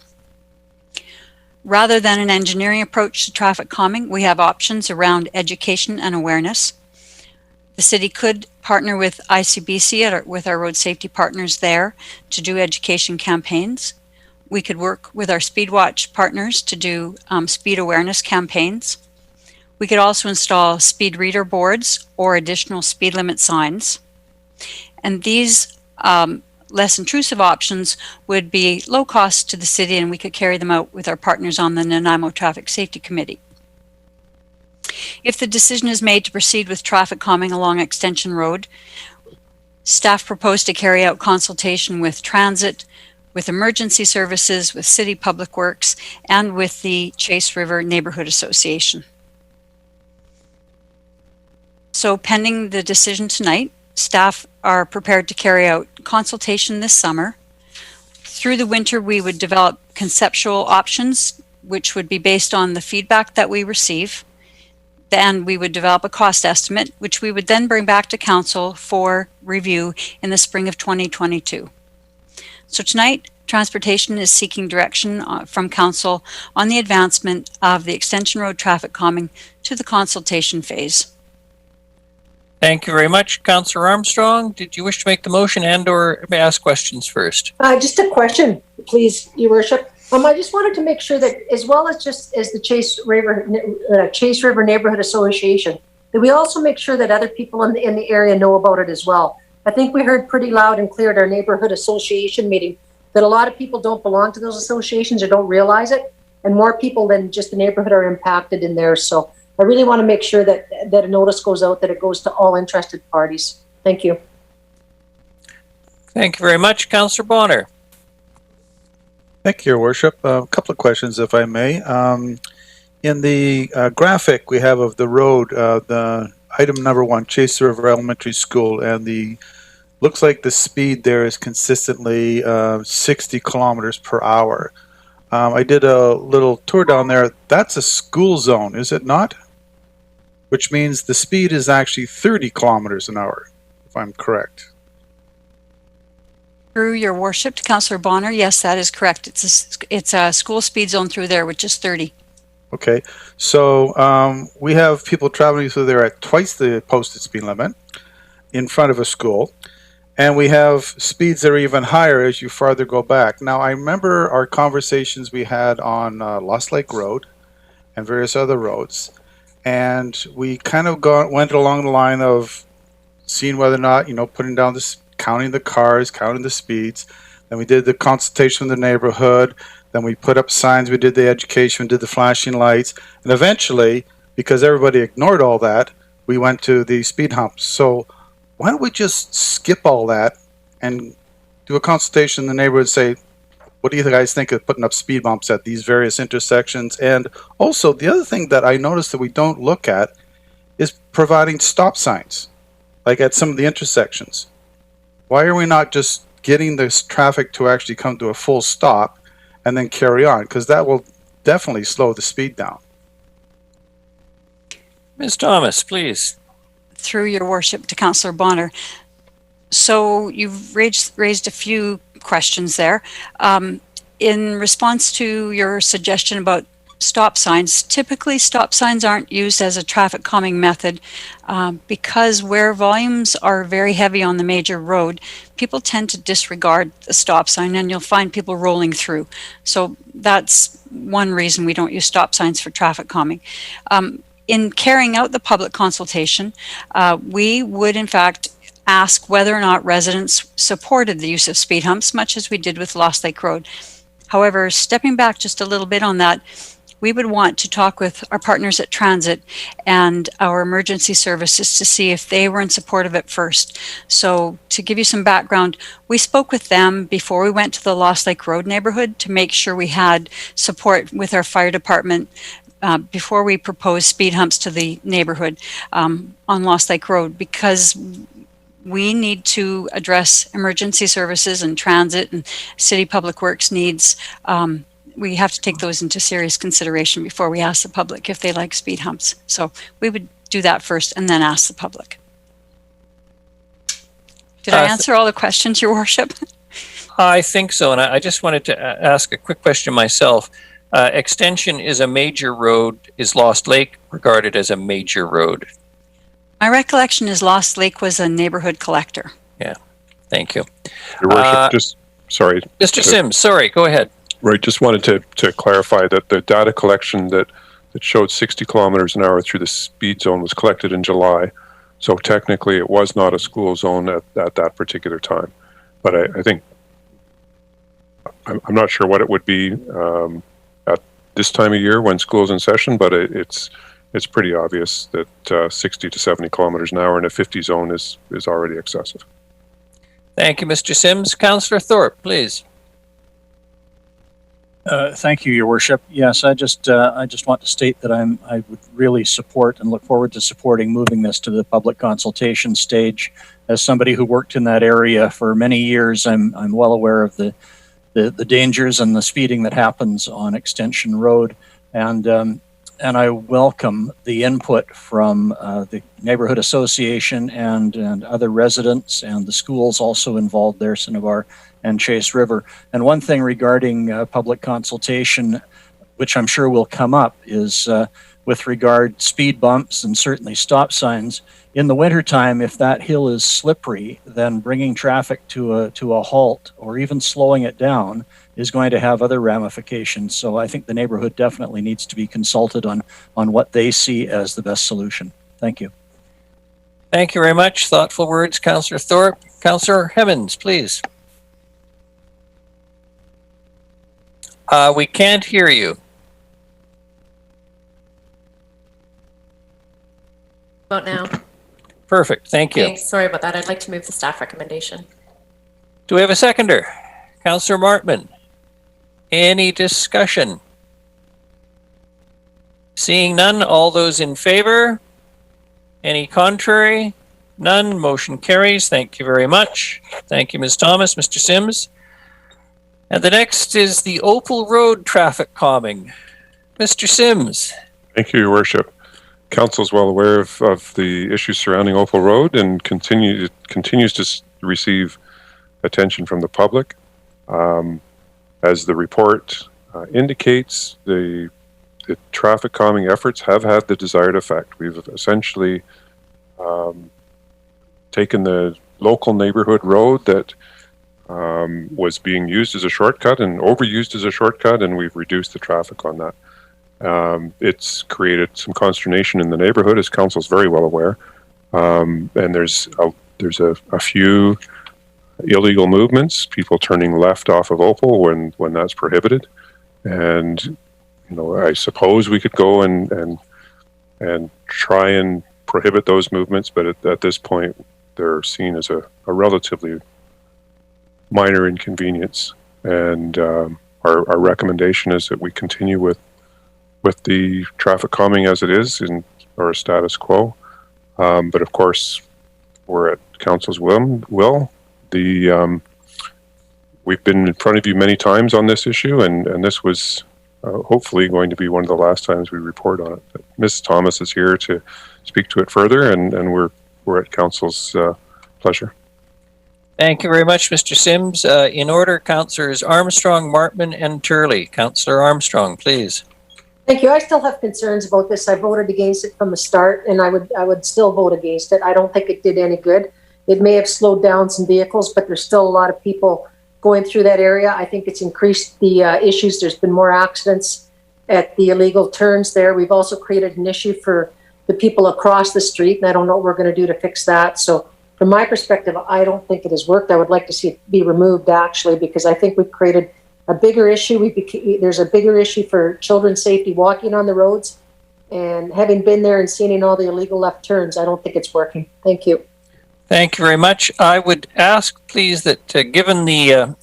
Rather than an engineering approach to traffic calming, we have options around education and awareness. The city could partner with ICBC with our road safety partners there to do education campaigns. We could work with our Speedwatch partners to do speed awareness campaigns. We could also install speed reader boards or additional speed limit signs. And these less intrusive options would be low cost to the city, and we could carry them out with our partners on the Nanaimo Traffic Safety Committee. If the decision is made to proceed with traffic calming along Extension Road, staff propose to carry out consultation with transit, with emergency services, with City Public Works, and with the Chase River Neighborhood Association. So pending the decision tonight, staff are prepared to carry out consultation this summer. Through the winter, we would develop conceptual options, which would be based on the feedback that we receive. Then we would develop a cost estimate, which we would then bring back to Council for review in the spring of 2022. So tonight, Transportation is seeking direction from Council on the advancement of the Extension Road traffic calming to the consultation phase. Thank you very much. Councillor Armstrong, did you wish to make the motion and or ask questions first? Just a question, please, Your Worship. I just wanted to make sure that as well as just as the Chase River Neighborhood Association, that we also make sure that other people in the area know about it as well. I think we heard pretty loud and clear at our neighborhood association meeting that a lot of people don't belong to those associations or don't realize it, and more people than just the neighborhood are impacted in there. So I really want to make sure that a notice goes out, that it goes to all interested parties. Thank you. Thank you very much. Councillor Bonner. Thank you, Your Worship. A couple of questions, if I may. In the graphic we have of the road, the item number 1, Chase River Elementary School, and looks like the speed there is consistently 60 kilometers per hour. I did a little tour down there. That's a school zone, is it not? Which means the speed is actually 30 kilometers an hour, if I'm correct. Through Your Worship, to Councillor Bonner, yes, that is correct. It's a school speed zone through there, which is 30. Okay, so we have people traveling through there at twice the posted speed limit in front of a school, and we have speeds that are even higher as you farther go back. Now, I remember our conversations we had on Lost Lake Road and various other roads, and we kind of went along the line of seeing whether or not, putting down this, counting the cars, counting the speeds. Then we did the consultation with the neighborhood. Then we put up signs, we did the education, did the flashing lights, and eventually, because everybody ignored all that, we went to the speed humps. So why don't we just skip all that and do a consultation in the neighborhood and say, what do you guys think of putting up speed bumps at these various intersections? And also, the other thing that I noticed that we don't look at is providing stop signs, like at some of the intersections. Why are we not just getting this traffic to actually come to a full stop and then carry on? Because that will definitely slow the speed down. Ms. Thomas, please. Through your worship to Councillor Bonner. So you've raised a few questions there. In response to your suggestion about stop signs, typically stop signs aren't used as a traffic calming method because where volumes are very heavy on the major road, people tend to disregard the stop sign and you'll find people rolling through. So that's one reason we don't use stop signs for traffic calming. In carrying out the public consultation, we would in fact ask whether or not residents supported the use of speed humps, much as we did with Lost Lake Road. However, stepping back just a little bit on that, we would want to talk with our partners at Transit and our emergency services to see if they were in support of it first. So to give you some background, we spoke with them before we went to the Lost Lake Road neighborhood to make sure we had support with our fire department before we proposed speed humps to the neighborhood on Lost Lake Road, because we need to address emergency services and transit and city public works needs. We have to take those into serious consideration before we ask the public if they like speed humps. So we would do that first and then ask the public. Did I answer all the questions, Your Worship? I think so, and I just wanted to ask a quick question myself. Extension is a major road. Is Lost Lake regarded as a major road? My recollection is Lost Lake was a neighborhood collector. Yeah, thank you. Your Worship, sorry. Mr. Sims, sorry, go ahead. Right, just wanted to clarify that the data collection that showed 60 kilometers an hour through the speed zone was collected in July. So technically it was not a school zone at that particular time. But I think, I'm not sure what it would be at this time of year when school's in session, but it's pretty obvious that 60 to 70 kilometers an hour in a 50 zone is already excessive. Thank you, Mr. Sims. Councillor Thorpe, please. Thank you, Your Worship. Yes, I just want to state that I would really support and look forward to supporting moving this to the public consultation stage. As somebody who worked in that area for many years, I'm well aware of the dangers and the speeding that happens on Extension Road, and I welcome the input from the neighborhood association and other residents and the schools also involved there, Cinnabar and Chase River. And one thing regarding public consultation, which I'm sure will come up, is with regard speed bumps and certainly stop signs. In the wintertime, if that hill is slippery, then bringing traffic to a halt or even slowing it down is going to have other ramifications. So I think the neighborhood definitely needs to be consulted on what they see as the best solution. Thank you. Thank you very much. Thoughtful words, Councillor Thorpe. Councillor Hemmons, please. We can't hear you. Vote now. Perfect. Thank you. Okay, sorry about that. I'd like to move the staff recommendation. Do we have a seconder? Councillor Martman. Any discussion? Seeing none, all those in favor? Any contrary? None. Motion carries. Thank you very much. Thank you, Ms. Thomas. Mr. Sims. And the next is the Opal Road traffic calming. Mr. Sims. Thank you, Your Worship. Council is well aware of the issues surrounding Opal Road and continues to receive attention from the public. As the report indicates, the traffic calming efforts have had the desired effect. We've essentially taken the local neighborhood road that was being used as a shortcut and overused as a shortcut, and we've reduced the traffic on that. It's created some consternation in the neighborhood, as council's very well aware, and there's a few illegal movements, people turning left off of Opal when that's prohibited, and I suppose we could go and try and prohibit those movements, but at this point they're seen as a relatively minor inconvenience, And our recommendation is that we continue with the traffic calming as it is in our status quo. But of course, we're at council's will. We've been in front of you many times on this issue, and this was hopefully going to be one of the last times we report on it. But Ms. Thomas is here to speak to it further, and we're at council's pleasure. Thank you very much, Mr. Sims. In order, Councillors Armstrong, Martman, and Turley. Councillor Armstrong, please. Thank you. I still have concerns about this. I voted against it from the start, and I would still vote against it. I don't think it did any good. It may have slowed down some vehicles, but there's still a lot of people going through that area. I think it's increased the issues. There's been more accidents at the illegal turns there. We've also created an issue for the people across the street, and I don't know what we're going to do to fix that. So from my perspective, I don't think it has worked. I would like to see it be removed, actually, because I think we've created a bigger issue. There's a bigger issue for children's safety walking on the roads. And having been there and seeing all the illegal left turns, I don't think it's working. Thank you. Thank you very much. I would ask, please, that given the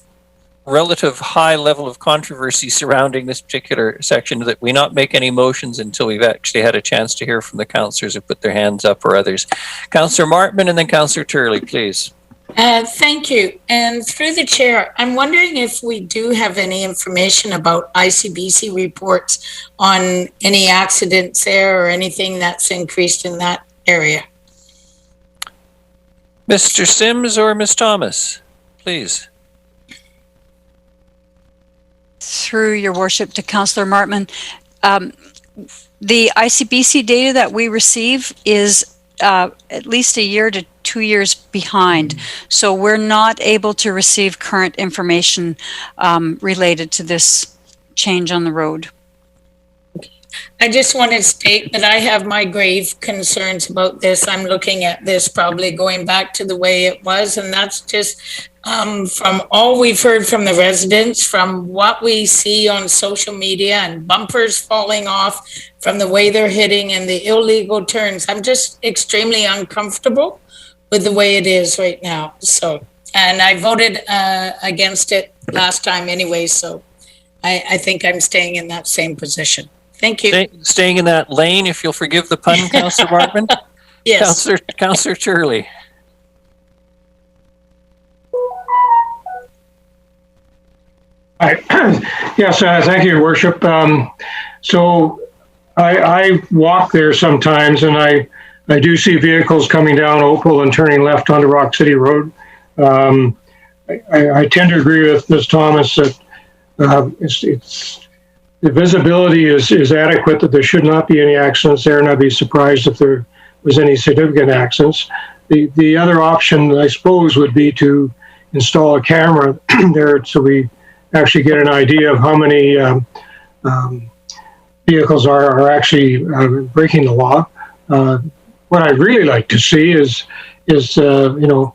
relative high level of controversy surrounding this particular section, that we not make any motions until we've actually had a chance to hear from the councillors who put their hands up or others. Councillor Martman and then Councillor Turley, please. Thank you. And through the chair, I'm wondering if we do have any information about ICBC reports on any accidents there or anything that's increased in that area. Mr. Sims or Ms. Thomas, please. Through your worship to Councillor Martman, the ICBC data that we receive is at least a year to 2 years behind. So we're not able to receive current information related to this change on the road. I just want to state that I have my grave concerns about this. I'm looking at this probably going back to the way it was, and that's just from all we've heard from the residents, from what we see on social media and bumpers falling off, from the way they're hitting and the illegal turns. I'm just extremely uncomfortable with the way it is right now. So, and I voted against it last time anyway, so I think I'm staying in that same position. Thank you. Staying in that lane, if you'll forgive the pun, Councillor Martman. Yes. Councillor Turley. Yes, thank you, Your Worship. So I walk there sometimes, and I do see vehicles coming down Opal and turning left onto Rock City Road. I tend to agree with Ms. Thomas that the visibility is adequate, that there should not be any accidents there, and I'd be surprised if there was any significant accidents. The other option, I suppose, would be to install a camera there so we actually get an idea of how many vehicles are actually breaking the law. What I'd really like to see is a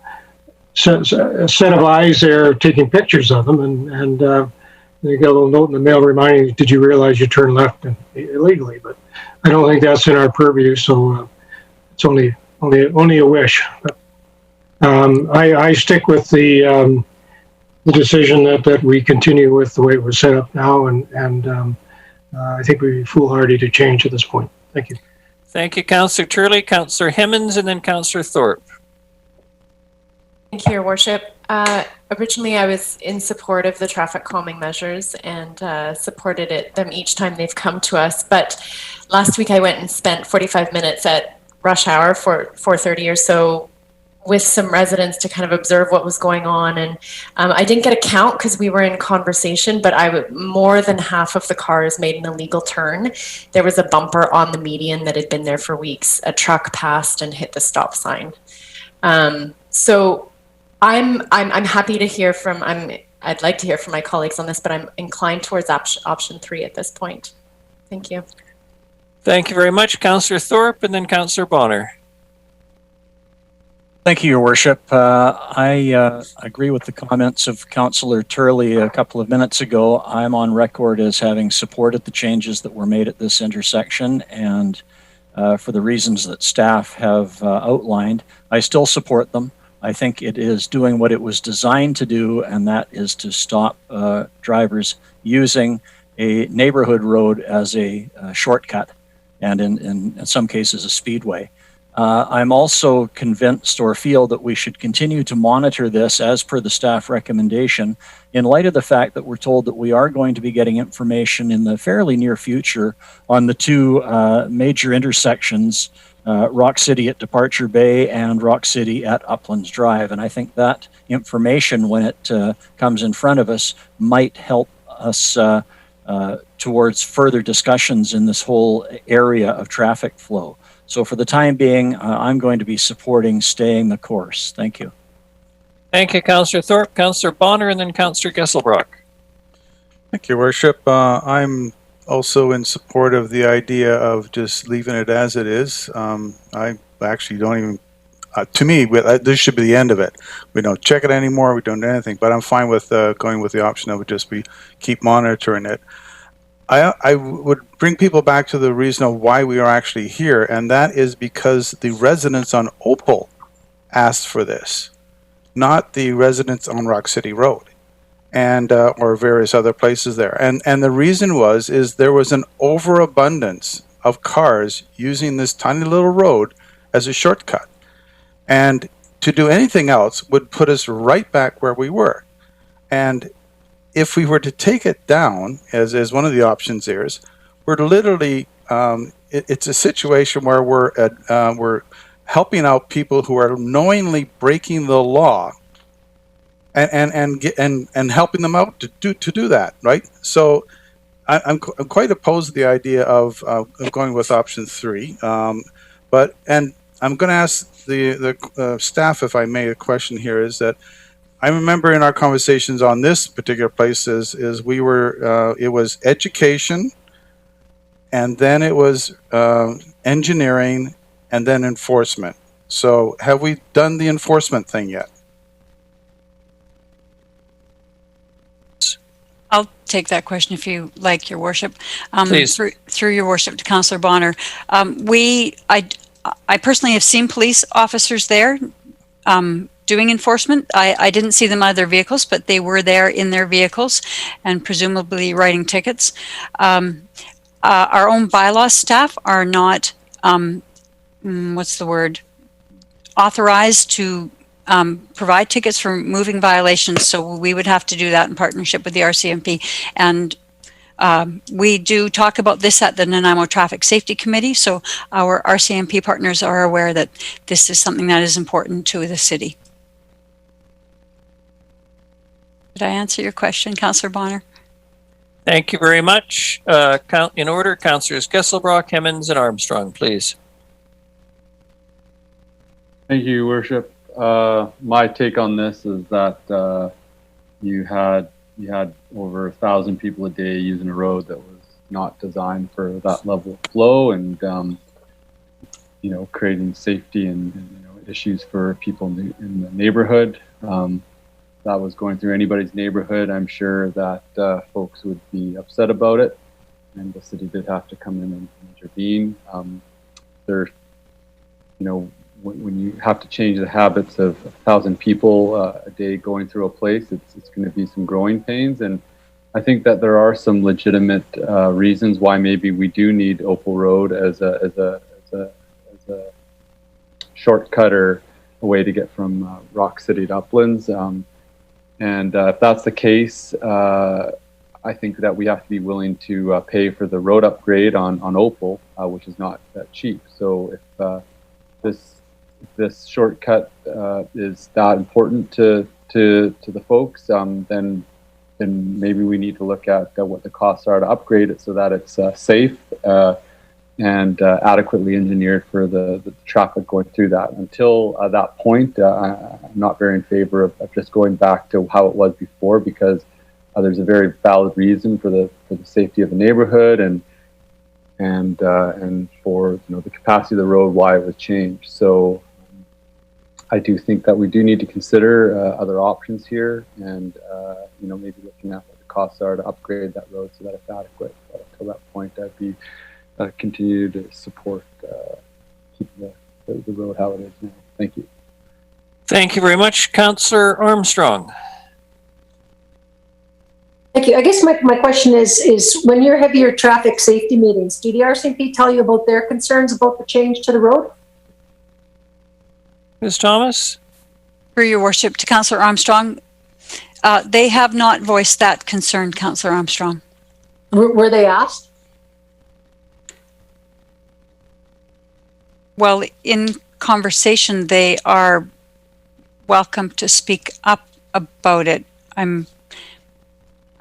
set of eyes there taking pictures of them, and you get a little note in the mail reminding you, did you realize you turned left illegally? But I don't think that's in our purview, so it's only a wish. But I stick with the decision that we continue with the way it was set up now, and I think we'd be foolhardy to change at this point. Thank you. Thank you, Councillor Turley. Councillor Hemmons and then Councillor Thorpe. Thank you, Your Worship. Originally, I was in support of the traffic calming measures and supported them each time they've come to us. But last week, I went and spent 45 minutes at rush hour for 4:30 or so with some residents to kind of observe what was going on. And I didn't get a count because we were in conversation, but more than half of the cars made an illegal turn. There was a bumper on the median that had been there for weeks. A truck passed and hit the stop sign. So I'm happy to hear from, I'd like to hear from my colleagues on this, but I'm inclined towards option 3 at this point. Thank you. Thank you very much, Councillor Thorpe and then Councillor Bonner. Thank you, Your Worship. I agree with the comments of Councillor Turley a couple of minutes ago. I'm on record as having supported the changes that were made at this intersection, and for the reasons that staff have outlined, I still support them. I think it is doing what it was designed to do, and that is to stop drivers using a neighborhood road as a shortcut, and in some cases a speedway. I'm also convinced or feel that we should continue to monitor this as per the staff recommendation in light of the fact that we're told that we are going to be getting information in the fairly near future on the two major intersections, Rock City at Departure Bay and Rock City at Uplands Drive. And I think that information, when it comes in front of us, might help us towards further discussions in this whole area of traffic flow. So for the time being, I'm going to be supporting staying the course. Thank you. Thank you, Councillor Thorpe. Councillor Bonner, and then Councillor Gesselbrock. Thank you, Worship. I'm also in support of the idea of just leaving it as it is. I actually don't even, to me, this should be the end of it. We don't check it anymore, we don't do anything, but I'm fine with going with the option of just keep monitoring it. I would bring people back to the reason of why we are actually here, and that is because the residents on Opal asked for this, not the residents on Rock City Road and or various other places there. And the reason is there was an overabundance of cars using this tiny little road as a shortcut. And to do anything else would put us right back where we were. And if we were to take it down, as one of the options is, we're literally, it's a situation where we're helping out people who are knowingly breaking the law and helping them out to do that, right? So I'm quite opposed to the idea of going with option 3. But I'm going to ask the staff, if I may, a question here is that I remember in our conversations on this particular place is we were, it was education, and then it was engineering, and then enforcement. So have we done the enforcement thing yet? I'll take that question if you like, Your Worship. Please. Through Your Worship to Councillor Bonner. I personally have seen police officers there doing enforcement. I didn't see them out of their vehicles, but they were there in their vehicles and presumably writing tickets. Our own bylaw staff are not, authorized to provide tickets for moving violations, so we would have to do that in partnership with the RCMP. And we do talk about this at the Nanaimo Traffic Safety Committee, so our RCMP partners are aware that this is something that is important to the city. Did I answer your question, Councillor Bonner? Thank you very much. In order, Councillors Gesselbrock, Hemmens, and Armstrong, please. Thank you, Your Worship. My take on this is that you had over 1,000 people a day using a road that was not designed for that level of flow, and creating safety and issues for people in the neighborhood. That was going through anybody's neighborhood. I'm sure that folks would be upset about it, and the city did have to come in and intervene. When you have to change the habits of 1,000 people a day going through a place, it's going to be some growing pains. And I think that there are some legitimate reasons why maybe we do need Opal Road as a shortcut or a way to get from Rock City to Uplands. And if that's the case, I think that we have to be willing to pay for the road upgrade on Opal, which is not that cheap. So if this shortcut is that important to the folks, then maybe we need to look at what the costs are to upgrade it so that it's safe and adequately engineered for the traffic going through that. Until that point, I'm not very in favor of just going back to how it was before, because there's a very valid reason for the safety of the neighborhood and for the capacity of the road, why it was changed. So I do think that we do need to consider other options here, and maybe looking at what the costs are to upgrade that road so that it's adequate. But until that point, I'd be continue to support keeping the road how it is now. Thank you. Thank you very much. Councillor Armstrong. Thank you. I guess my question is when you have your traffic safety meetings, do the RCMP tell you about their concerns about the change to the road? Ms. Thomas? For your worship, to Councillor Armstrong, they have not voiced that concern, Councillor Armstrong. Were they asked? Well, in conversation, they are welcome to speak up about it.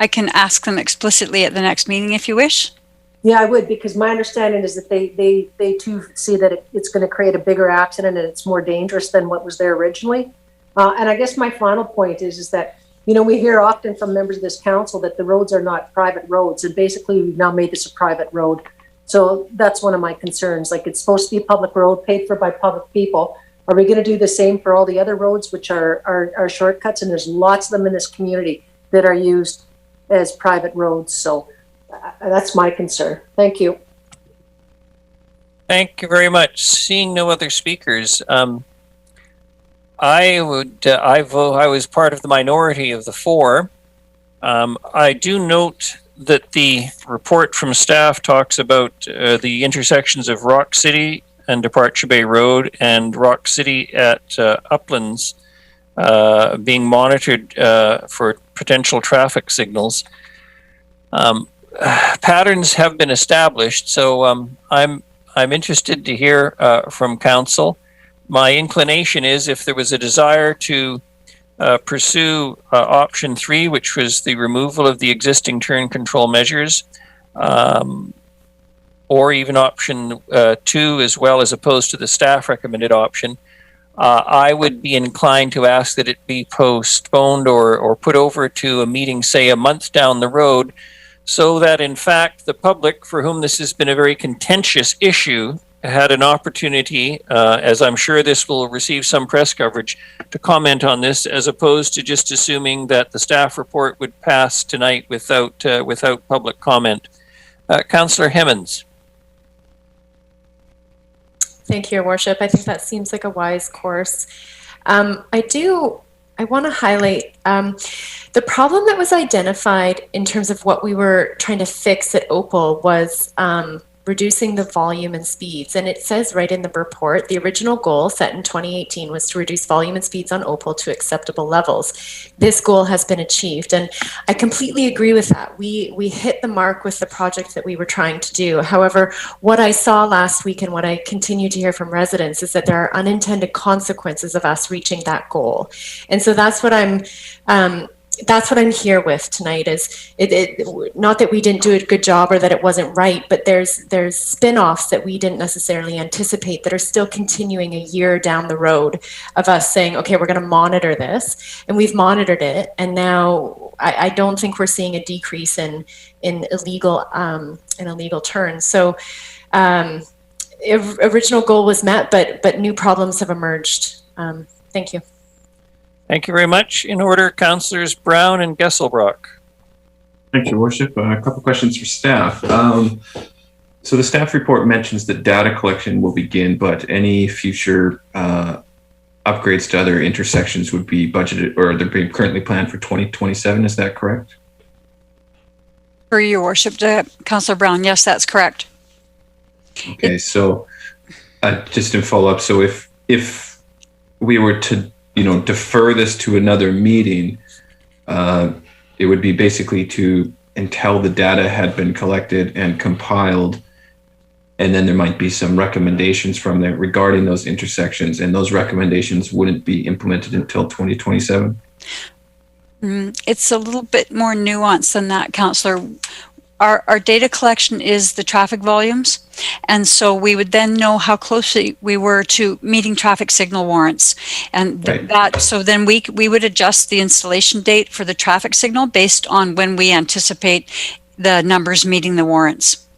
I can ask them explicitly at the next meeting if you wish. Yeah, I would, because my understanding is that they too see that it's going to create a bigger accident and it's more dangerous than what was there originally. And I guess my final point is that, you know, we hear often from members of this council that the roads are not private roads, and basically we've now made this a private road. So that's one of my concerns. Like, it's supposed to be a public road paid for by public people. Are we going to do the same for all the other roads, which are shortcuts? And there's lots of them in this community that are used as private roads. So that's my concern. Thank you. Thank you very much. Seeing no other speakers, I was part of the minority of the four. I do note that the report from staff talks about the intersections of Rock City and Departure Bay Road and Rock City at Uplands being monitored for potential traffic signals. Patterns have been established, so I'm interested to hear from council. My inclination is, if there was a desire to pursue option 3, which was the removal of the existing turn control measures, or even option 2 as well, as opposed to the staff recommended option, I would be inclined to ask that it be postponed or put over to a meeting, say, a month down the road, so that in fact the public, for whom this has been a very contentious issue, had an opportunity, as I'm sure this will receive some press coverage, to comment on this, as opposed to just assuming that the staff report would pass tonight without public comment. Councillor Hemmons. Thank you, Your Worship. I think that seems like a wise course. I want to highlight the problem that was identified in terms of what we were trying to fix at Opal was reducing the volume and speeds. And it says right in the report, the original goal set in 2018 was to reduce volume and speeds on Opal to acceptable levels. This goal has been achieved. And I completely agree with that. We hit the mark with the project that we were trying to do. However, what I saw last week and what I continue to hear from residents is that there are unintended consequences of us reaching that goal. And so that's what I'm here with tonight. Is it not that we didn't do a good job or that it wasn't right, but there's spin-offs that we didn't necessarily anticipate that are still continuing a year down the road of us saying, okay, we're going to monitor this, and we've monitored it, and now I don't think we're seeing a decrease in illegal turns. So original goal was met, but new problems have emerged. Thank you. Thank you very much. In order, Councillors Brown and Gesselbrock. Thank you, Your Worship. A couple questions for staff. So the staff report mentions that data collection will begin, but any future upgrades to other intersections would be budgeted, or they're being currently planned for 2027. Is that correct? For Your Worship, Councillor Brown, yes, that's correct. Okay, so just in follow-up, so if we were to defer this to another meeting, it would be basically until the data had been collected and compiled, and then there might be some recommendations from there regarding those intersections, and those recommendations wouldn't be implemented until 2027? It's a little bit more nuanced than that, Councillor. Our data collection is the traffic volumes, and so we would then know how closely we were to meeting traffic signal warrants, and so then we would adjust the installation date for the traffic signal based on when we anticipate the numbers meeting the warrants.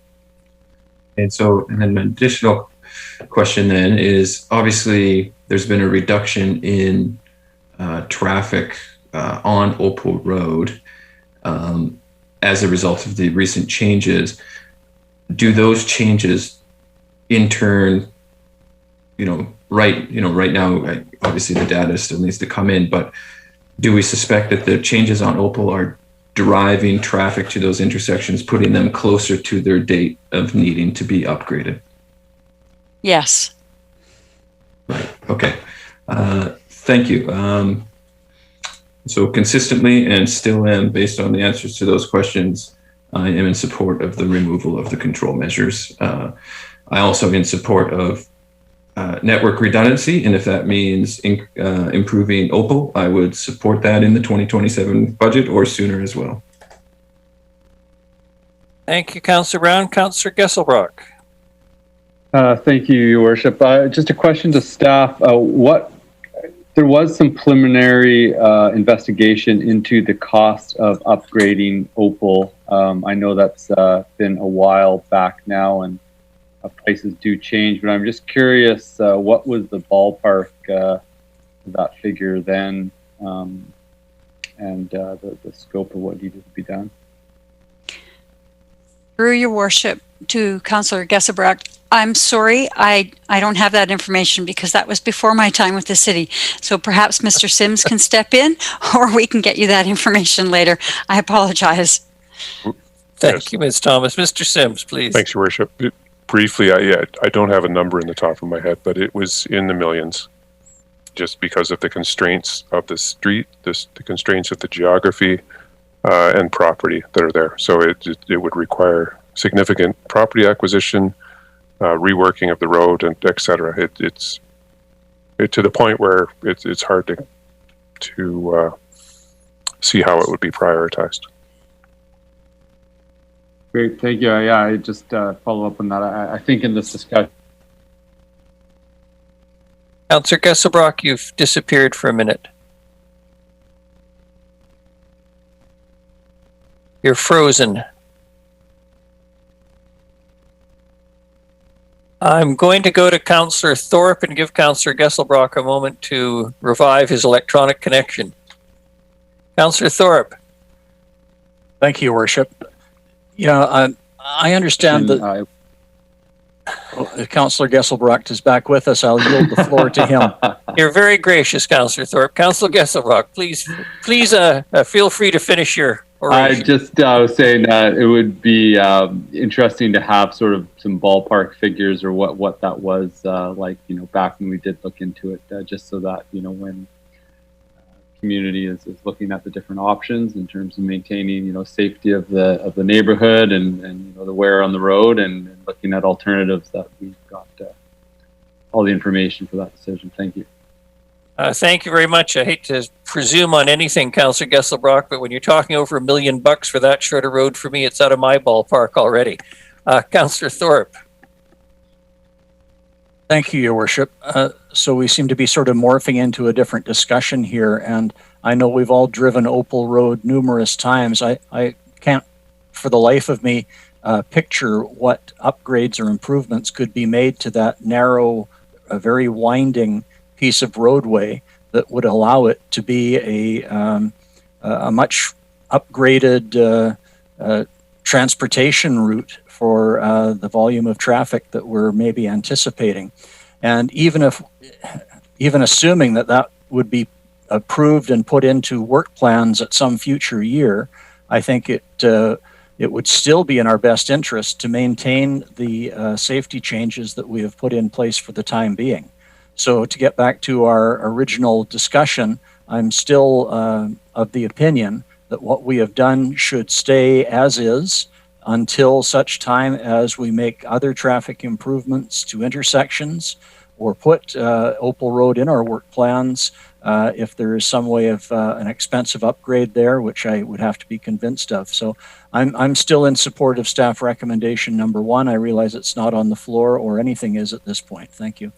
And then an additional question then is, obviously there's been a reduction in traffic on Opal Road as a result of the recent changes. Do those changes in turn, right now, obviously the data still needs to come in, but do we suspect that the changes on Opal are driving traffic to those intersections, putting them closer to their date of needing to be upgraded? Yes. Right. Okay. Thank you. So consistently and still am, based on the answers to those questions, I am in support of the removal of the control measures. I also am in support of network redundancy, and if that means improving Opal, I would support that in the 2027 budget or sooner as well. Thank you, Councillor Brown. Councillor Gesselbrock. Thank you, Your Worship. Just a question to staff. There was some preliminary investigation into the cost of upgrading Opal. I know that's been a while back now, and prices do change, but I'm just curious, what was the ballpark that figure then, and the scope of what needed to be done? Through Your Worship, to Councillor Gesselbrock, I'm sorry, I don't have that information because that was before my time with the city. So perhaps Mr. Sims can step in, or we can get you that information later. I apologize. Thank you, Ms. Thomas. Mr. Sims, please. Thanks, Your Worship. Briefly, I don't have a number in the top of my head, but it was in the millions, just because of the constraints of the street, the constraints of the geography and property that are there. So it would require significant property acquisition, reworking of the road, and et cetera. It's to the point where it's hard to see how it would be prioritized. Great, thank you. Yeah, I just follow up on that. I think in this discussion. Councillor Gesselbrock, you've disappeared for a minute. You're frozen. I'm going to go to Councillor Thorpe and give Councillor Gesselbrock a moment to revive his electronic connection. Councillor Thorpe. Thank you, Your Worship. Yeah, I understand that Councillor Gesselbrock is back with us. I'll yield the floor to him. You're very gracious, Councillor Thorpe. Councillor Gesselbrock, please feel free to finish your oration. I just was saying that it would be interesting to have sort of some ballpark figures or what that was like, back when we did look into it, just so that, when community is looking at the different options in terms of maintaining, safety of the neighborhood and the wear on the road and looking at alternatives, that we've got all the information for that decision. Thank you. Thank you very much. I hate to presume on anything, Councillor Gesselbrock, but when you're talking over $1 million for that short a road for me, it's out of my ballpark already. Councillor Thorpe. Thank you, Your Worship. So we seem to be sort of morphing into a different discussion here, and I know we've all driven Opal Road numerous times. I can't, for the life of me, picture what upgrades or improvements could be made to that narrow, very winding piece of roadway that would allow it to be a much upgraded transportation route for the volume of traffic that we're maybe anticipating. And even assuming that would be approved and put into work plans at some future year, I think it would still be in our best interest to maintain the safety changes that we have put in place for the time being. So to get back to our original discussion, I'm still of the opinion that what we have done should stay as is until such time as we make other traffic improvements to intersections or put Opal Road in our work plans if there is some way of an expensive upgrade there, which I would have to be convinced of. So I'm still in support of staff recommendation number 1. I realize it's not on the floor or anything is at this point. Thank you.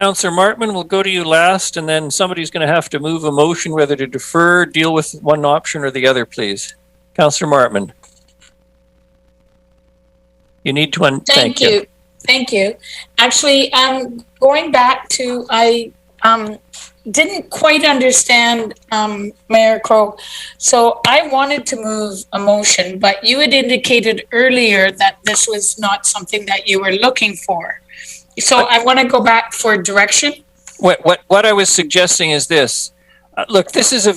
Councillor Martman, we'll go to you last, and then somebody's going to have to move a motion whether to defer, deal with one option or the other, please. Councillor Martman. You need to Thank you. Thank you. Actually, going back to, I didn't quite understand Mayor Crow. So I wanted to move a motion, but you had indicated earlier that this was not something that you were looking for. So I want to go back for direction. What I was suggesting is this. Look, this is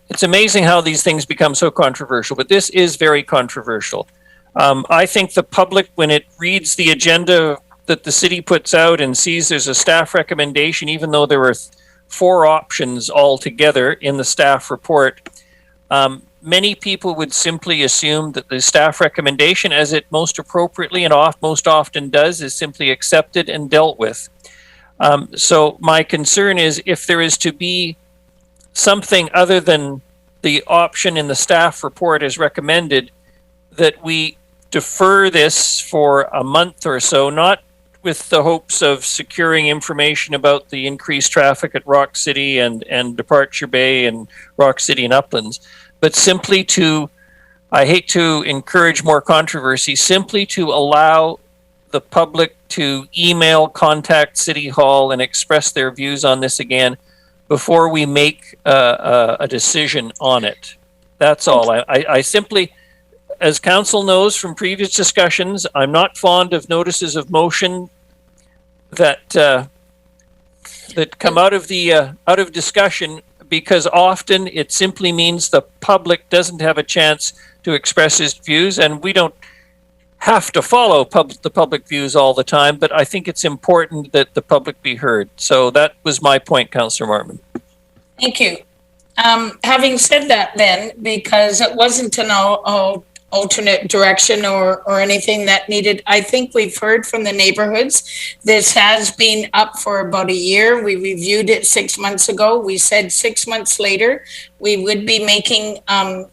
it's amazing how these things become so controversial, but this is very controversial. I think the public, when it reads the agenda that the city puts out and sees there's a staff recommendation, even though there were 4 options altogether in the staff report, many people would simply assume that the staff recommendation, as it most appropriately and most often does, is simply accepted and dealt with. So my concern is, if there is to be something other than the option in the staff report as recommended, that we defer this for a month or so, not with the hopes of securing information about the increased traffic at Rock City and Departure Bay and Rock City and Uplands, but simply to, I hate to encourage more controversy, simply to allow the public to email, contact City Hall and express their views on this again before we make a decision on it. That's all. I simply, as council knows from previous discussions, I'm not fond of notices of motion that that come out of discussion, because often it simply means the public doesn't have a chance to express his views, and we don't have to follow the public views all the time, but I think it's important that the public be heard. So that was my point, Councillor Martman. Thank you. Having said that then, because it wasn't an alternate direction or anything that needed, I think we've heard from the neighborhoods. This has been up for about a year. We reviewed it 6 months ago. We said 6 months later we would be making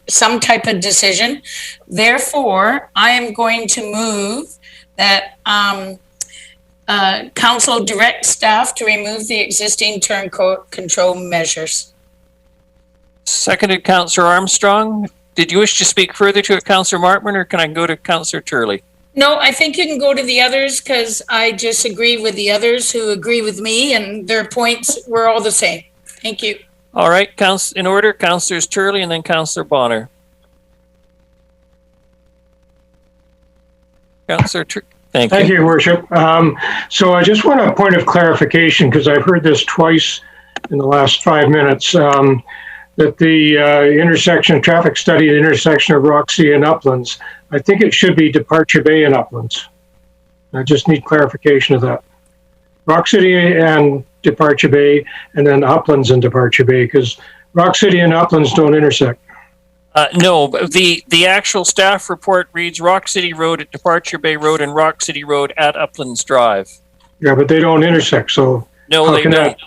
some type of decision. Therefore, I am going to move that council direct staff to remove the existing turnout control measures. Seconded, Councillor Armstrong. Did you wish to speak further to it, Councillor Martman, or can I go to Councillor Turley? No, I think you can go to the others, because I just agree with the others who agree with me, and their points were all the same. Thank you. All right, in order, Councillors Turley and then Councillor Bonner. Councillor Turley. Thank you. Thank you, Your Worship. So I just want a point of clarification, because I've heard this twice in the last 5 minutes. That the intersection traffic study, the intersection of Rock City and Uplands, I think it should be Departure Bay and Uplands. I just need clarification of that. Rock City and Departure Bay, and then Uplands and Departure Bay, because Rock City and Uplands don't intersect. No, but the actual staff report reads Rock City Road at Departure Bay Road and Rock City Road at Uplands Drive. Yeah, but they don't intersect, so no, they don't.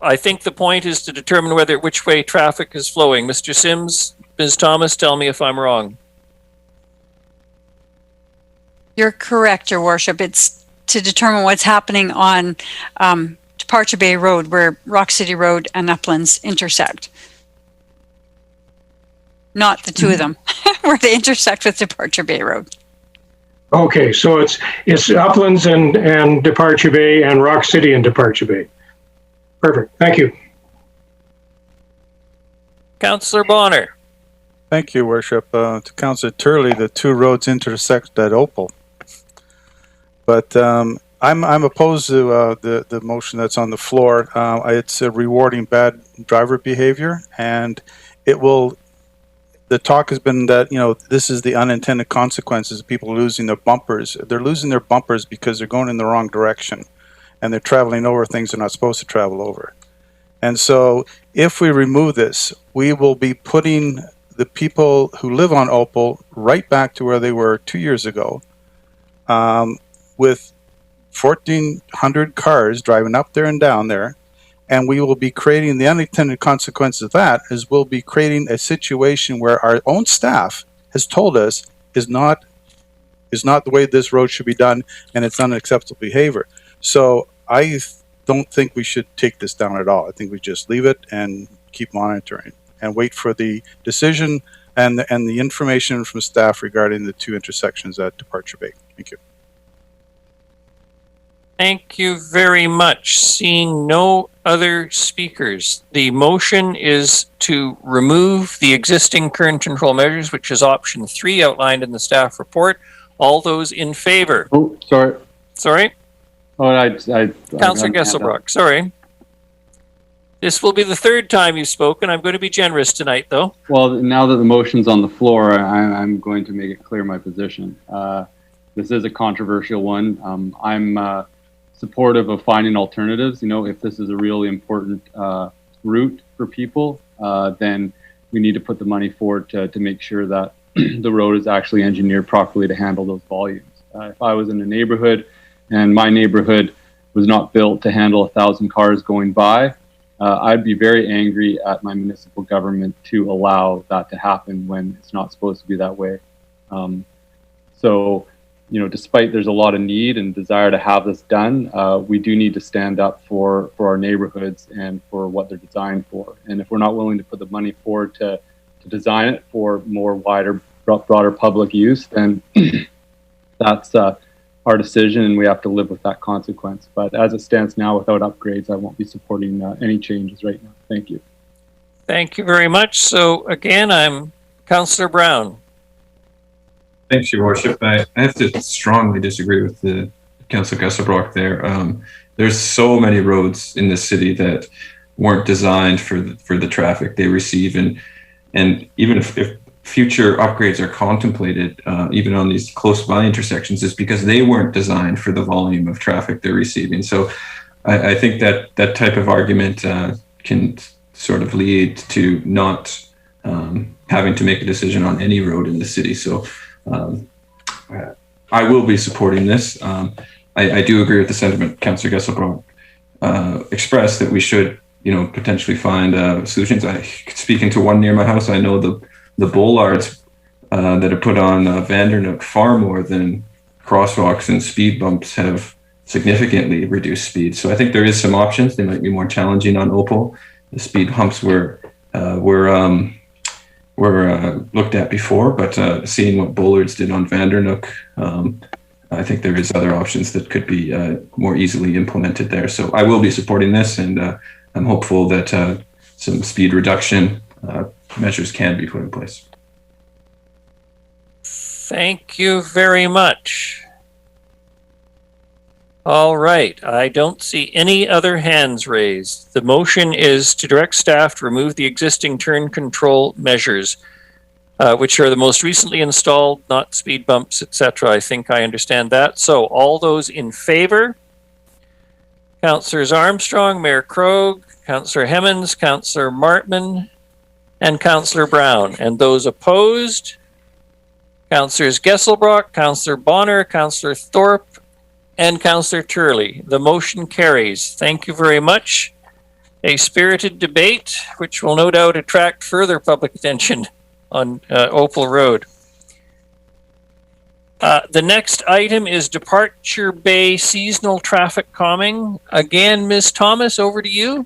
I think the point is to determine which way traffic is flowing. Mr. Sims, Ms. Thomas, tell me if I'm wrong. You're correct, Your Worship. It's to determine what's happening on Departure Bay Road, where Rock City Road and Uplands intersect. Not the two of them, where they intersect with Departure Bay Road. Okay, so it's Uplands and Departure Bay and Rock City and Departure Bay. Perfect. Thank you. Councillor Bonner. Thank you, Worship. To Councillor Turley, the 2 roads intersect at Opal. But I'm opposed to the motion that's on the floor. It's rewarding bad driver behavior, and it will. The talk has been that, this is the unintended consequences of people losing their bumpers. They're losing their bumpers because they're going in the wrong direction, and they're traveling over things they're not supposed to travel over. And so if we remove this, we will be putting the people who live on Opal right back to where they were 2 years ago, with 1,400 cars driving up there and down there. And we will be creating the unintended consequence of that is we'll be creating a situation where our own staff has told us is not the way this road should be done, and it's unacceptable behavior. So I don't think we should take this down at all. I think we just leave it and keep monitoring and wait for the decision and the information from staff regarding the 2 intersections at Departure Bay. Thank you. Thank you very much. Seeing no other speakers, the motion is to remove the existing current control measures, which is option 3 outlined in the staff report. All those in favor? Oh, sorry. Sorry? Councillor Gesselbrock, sorry. This will be the third time you've spoken. I'm going to be generous tonight, though. Well, now that the motion's on the floor, I'm going to make it clear my position. This is a controversial one. I'm supportive of finding alternatives. You know, if this is a really important route for people, then we need to put the money forward to make sure that the road is actually engineered properly to handle those volumes. If I was in a neighborhood and my neighborhood was not built to handle 1,000 cars going by, I'd be very angry at my municipal government to allow that to happen when it's not supposed to be that way. So, you know, despite there's a lot of need and desire to have this done, we do need to stand up for our neighborhoods and for what they're designed for. And if we're not willing to put the money forward to design it for more wider, broader public use, then that's our decision, and we have to live with that consequence. But as it stands now, without upgrades, I won't be supporting any changes right now. Thank you. Thank you very much. So again, I'm Councillor Brown. Thanks, Your Worship. I have to strongly disagree with the Councillor Gesselbrock there. There's so many roads in this city that weren't designed for the traffic they receive, and even if future upgrades are contemplated, even on these close by intersections, is because they weren't designed for the volume of traffic they're receiving. So I think that that type of argument can sort of lead to not having to make a decision on any road in the city. So I will be supporting this. I do agree with the sentiment Councillor Gesselbrock expressed, that we should, you know, potentially find solutions. Speaking to one near my house, I know the bollards that are put on Vandernook far more than crosswalks and speed bumps have significantly reduced speed. So I think there is some options. They might be more challenging on Opal. The speed humps were looked at before, but seeing what bollards did on Vandernook, I think there is other options that could be more easily implemented there. So I will be supporting this, and I'm hopeful that some speed reduction measures can be put in place. Thank you very much. All right, I don't see any other hands raised. The motion is to direct staff to remove the existing turn control measures, which are the most recently installed, not speed bumps, etc. I think I understand that. So all those in favor? Councillors Armstrong, Mayor Krogh, Councillor Hemmons, Councillor Martman, and Councillor Brown. And those opposed? Councillors Gesselbrock, Councillor Bonner, Councillor Thorpe, and Councillor Turley. The motion carries. Thank you very much. A spirited debate, which will no doubt attract further public attention on Opal Road. The next item is Departure Bay seasonal traffic calming. Again, Ms. Thomas, over to you.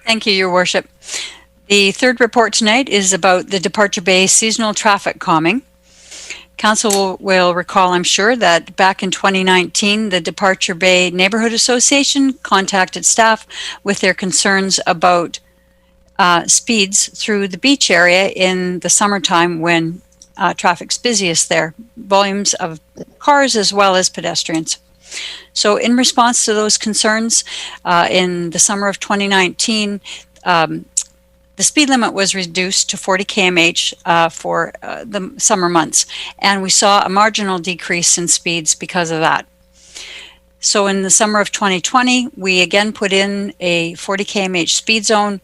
Thank you, Your Worship. The third report tonight is about the Departure Bay seasonal traffic calming. Council will recall, I'm sure, that back in 2019, the Departure Bay Neighborhood Association contacted staff with their concerns about speeds through the beach area in the summertime when traffic's busiest there, volumes of cars as well as pedestrians. So in response to those concerns, in the summer of 2019, the speed limit was reduced to 40 km/h for the summer months, and we saw a marginal decrease in speeds because of that. So in the summer of 2020, we again put in a 40 km/h speed zone,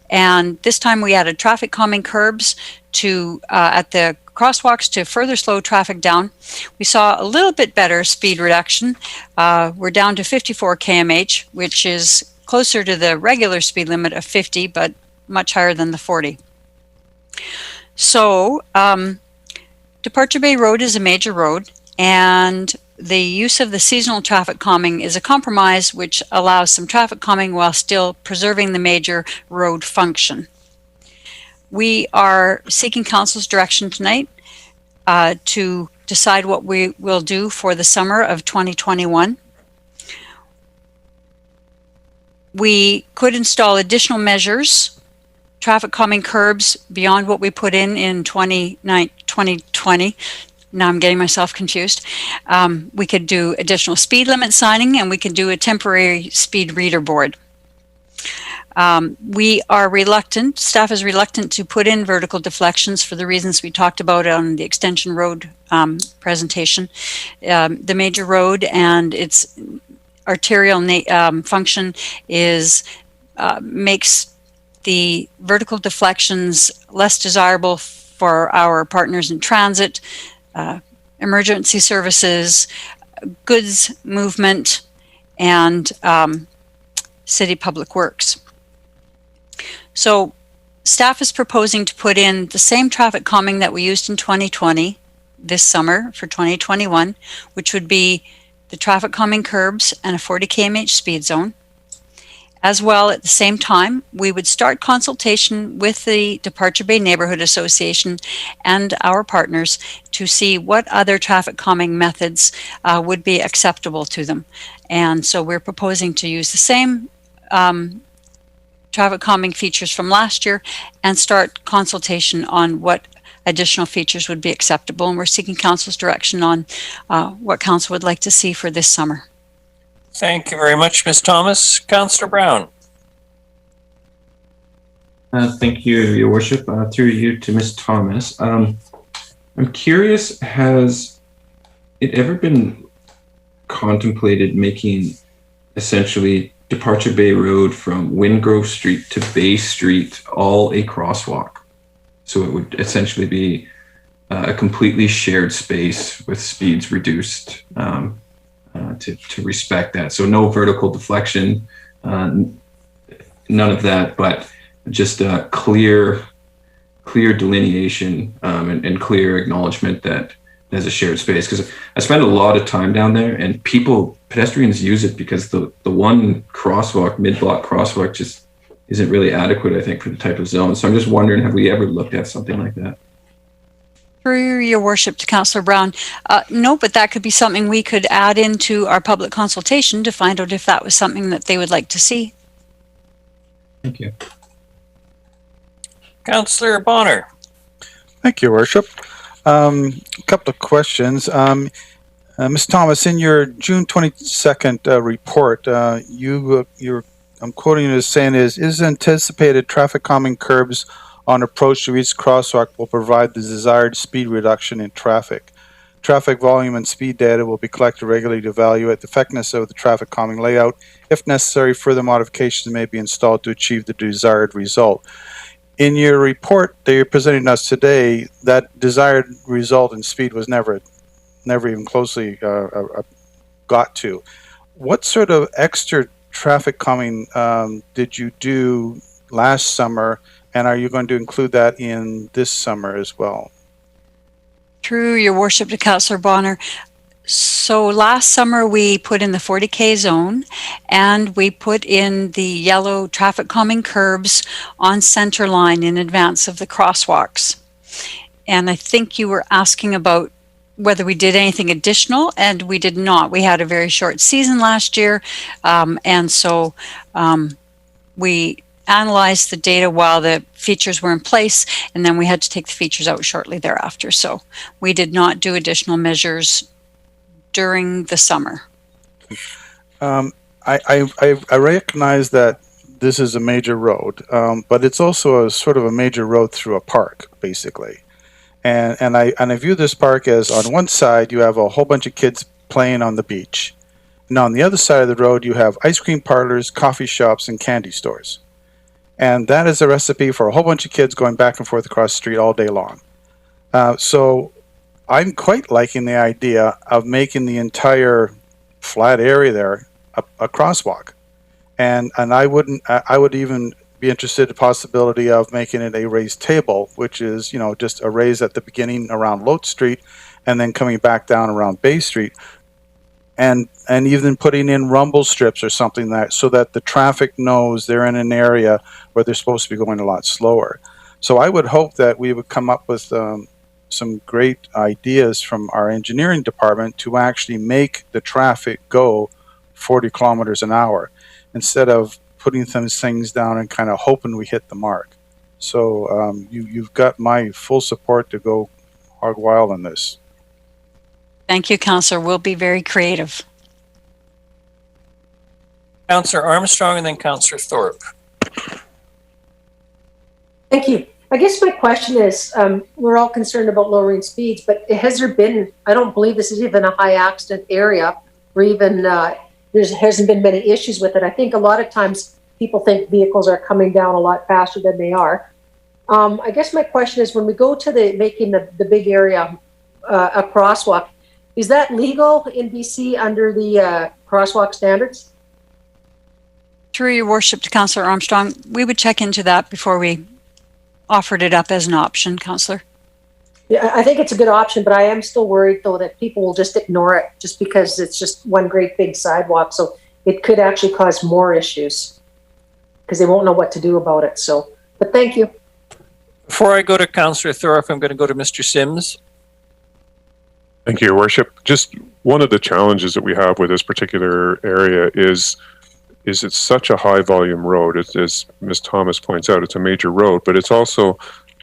and this time we added traffic calming curbs to at the crosswalks to further slow traffic down. We saw a little bit better speed reduction. We're down to 54 km/h, which is closer to the regular speed limit of 50, but much higher than the 40. So Departure Bay Road is a major road, and the use of the seasonal traffic calming is a compromise which allows some traffic calming while still preserving the major road function. We are seeking council's direction tonight to decide what we will do for the summer of 2021. We could install additional measures, traffic calming curbs beyond what we put in 2020, now I'm getting myself confused. We could do additional speed limit signing, and we could do a temporary speed reader board. We are reluctant, staff is reluctant to put in vertical deflections for the reasons we talked about on the Extension Road presentation. The major road and its arterial function is makes the vertical deflections less desirable for our partners in transit, emergency services, goods movement, and city public works. So staff is proposing to put in the same traffic calming that we used in 2020 this summer for 2021, which would be the traffic calming curbs and a 40 km/h speed zone. As well, at the same time, we would start consultation with the Departure Bay Neighborhood Association and our partners to see what other traffic calming methods would be acceptable to them. And so we're proposing to use the same traffic calming features from last year and start consultation on what additional features would be acceptable. And we're seeking council's direction on what council would like to see for this summer. Thank you very much, Ms. Thomas. Councillor Brown. Thank you, Your Worship. Through you to Ms. Thomas. I'm curious, has it ever been contemplated making essentially Departure Bay Road from Wingrove Street to Bay Street all a crosswalk? So it would essentially be a completely shared space with speeds reduced to respect that. So no vertical deflection, none of that, but just a clear delineation and clear acknowledgement that there's a shared space. Because I spend a lot of time down there, and pedestrians use it because the one crosswalk, mid-block crosswalk, just isn't really adequate, I think, for the type of zone. So I'm just wondering, have we ever looked at something like that? Through your worship to Councillor Brown, no, but that could be something we could add into our public consultation to find out if that was something that they would like to see. Thank you. Councillor Bonner. Thank you, Worship. A couple of questions. Ms. Thomas, in your June 22nd report, I'm quoting you as saying is anticipated traffic calming curbs on approach to each crosswalk will provide the desired speed reduction in traffic. Traffic volume and speed data will be collected regularly to evaluate the effectiveness of the traffic calming layout. If necessary, further modifications may be installed to achieve the desired result. In your report that you're presenting us today, that desired result in speed was never even closely got to. What sort of extra traffic calming did you do last summer, and are you going to include that in this summer as well? Through your worship to Councillor Bonner. So last summer we put in the 40K zone, and we put in the yellow traffic calming curbs on center line in advance of the crosswalks. And I think you were asking about whether we did anything additional, and we did not. We had a very short season last year, and so we analyzed the data while the features were in place, and then we had to take the features out shortly thereafter. So we did not do additional measures during the summer. I recognize that this is a major road, but it's also a sort of a major road through a park, basically. And I view this park as, on one side you have a whole bunch of kids playing on the beach, and on the other side of the road you have ice cream parlors, coffee shops, and candy stores. And that is a recipe for a whole bunch of kids going back and forth across the street all day long. So I'm quite liking the idea of making the entire flat area there a crosswalk. And I would even be interested in the possibility of making it a raised table, which is, you know, just a raise at the beginning around Lote Street and then coming back down around Bay Street. And even putting in rumble strips or something so that the traffic knows they're in an area where they're supposed to be going a lot slower. So I would hope that we would come up with some great ideas from our engineering department to actually make the traffic go 40 kilometers an hour instead of putting those things down and kind of hoping we hit the mark. So you've got my full support to go hog wild on this. Thank you, Councillor. We'll be very creative. Councillor Armstrong and then Councillor Thorpe. Thank you. I guess my question is, we're all concerned about lowering speeds, but has there been, I don't believe this is even a high accident area, or even there hasn't been many issues with it. I think a lot of times people think vehicles are coming down a lot faster than they are. I guess my question is, when we go to making the big area a crosswalk, is that legal in BC under the crosswalk standards? Through your worship to Councillor Armstrong, we would check into that before we offered it up as an option, Councillor. Yeah, I think it's a good option, but I am still worried though that people will just ignore it just because it's just one great big sidewalk. So it could actually cause more issues because they won't know what to do about it. So, but thank you. Before I go to Councillor Thorpe, I'm going to go to Mr. Sims. Thank you, Your Worship. Just one of the challenges that we have with this particular area is it's such a high volume road. As Ms. Thomas points out, it's a major road, but it's also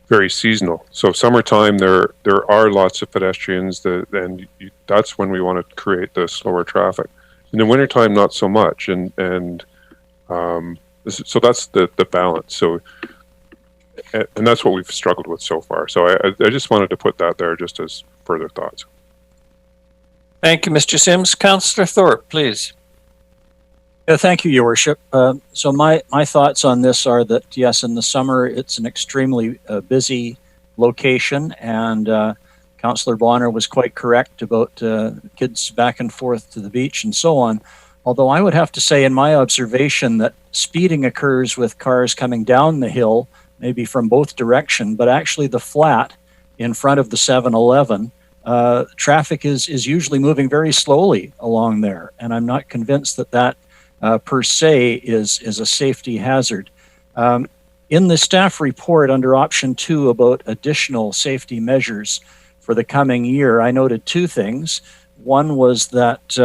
very seasonal. So summertime, there are lots of pedestrians, and that's when we want to create the slower traffic. In the wintertime, not so much, and so that's the balance. So, and that's what we've struggled with so far. So I just wanted to put that there just as further thoughts. Thank you, Mr. Sims. Councillor Thorpe, please. Yeah, thank you, Your Worship. So my thoughts on this are that, yes, in the summer, it's an extremely busy location, and Councillor Bonner was quite correct about kids back and forth to the beach and so on. Although I would have to say in my observation that speeding occurs with cars coming down the hill, maybe from both direction, but actually the flat in front of the 7-Eleven, traffic is usually moving very slowly along there. And I'm not convinced that per se is a safety hazard. In the staff report under option 2 about additional safety measures for the coming year, I noted two things. One was that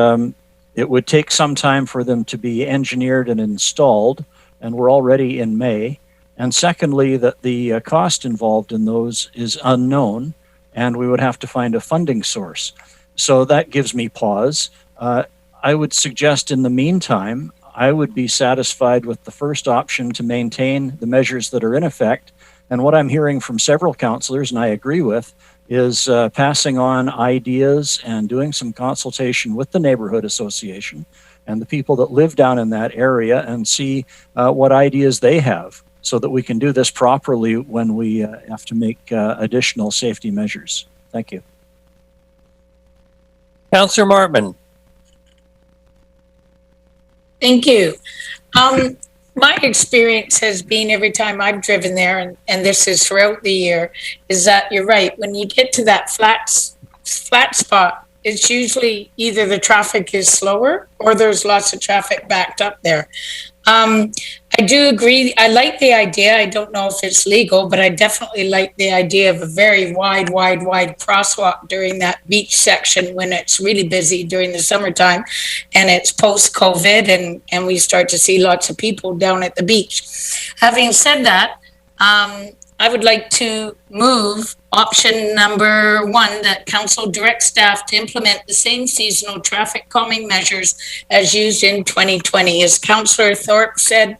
it would take some time for them to be engineered and installed, and we're already in May. And secondly, that the cost involved in those is unknown, and we would have to find a funding source. So that gives me pause. I would suggest in the meantime, I would be satisfied with the first option to maintain the measures that are in effect. And what I'm hearing from several councillors, and I agree with, is passing on ideas and doing some consultation with the neighborhood association and the people that live down in that area and see what ideas they have so that we can do this properly when we have to make additional safety measures. Thank you. Councillor Martman. Thank you. My experience has been every time I've driven there, and this is throughout the year, is that you're right. When you get to that flat spot, it's usually either the traffic is slower or there's lots of traffic backed up there. I do agree. I like the idea. I don't know if it's legal, but I definitely like the idea of a very wide crosswalk during that beach section when it's really busy during the summertime and it's post-COVID and we start to see lots of people down at the beach. Having said that, I would like to move option number 1, that council direct staff to implement the same seasonal traffic calming measures as used in 2020. As Councillor Thorpe said,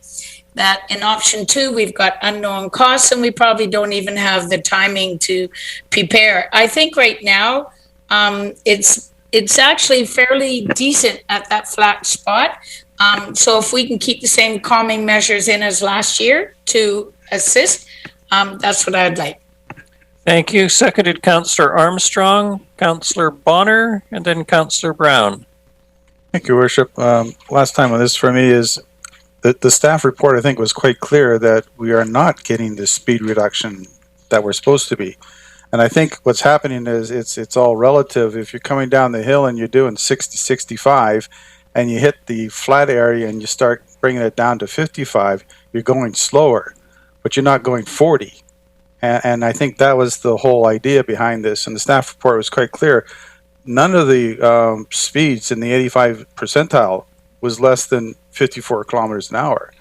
that in option 2, we've got unknown costs and we probably don't even have the timing to prepare. I think right now, it's actually fairly decent at that flat spot. So if we can keep the same calming measures in as last year to assist, that's what I'd like. Thank you. Seconded Councillor Armstrong, Councillor Bonner, and then Councillor Brown. Thank you, Worship. Last time on this for me is that the staff report, I think, was quite clear that we are not getting the speed reduction that we're supposed to be. And I think what's happening is it's all relative. If you're coming down the hill and you're doing 60, 65, and you hit the flat area and you start bringing it down to 55, you're going slower, but you're not going 40. And I think that was the whole idea behind this. And the staff report was quite clear. None of the speeds in the 85 percentile was less than 54 kilometers an hour.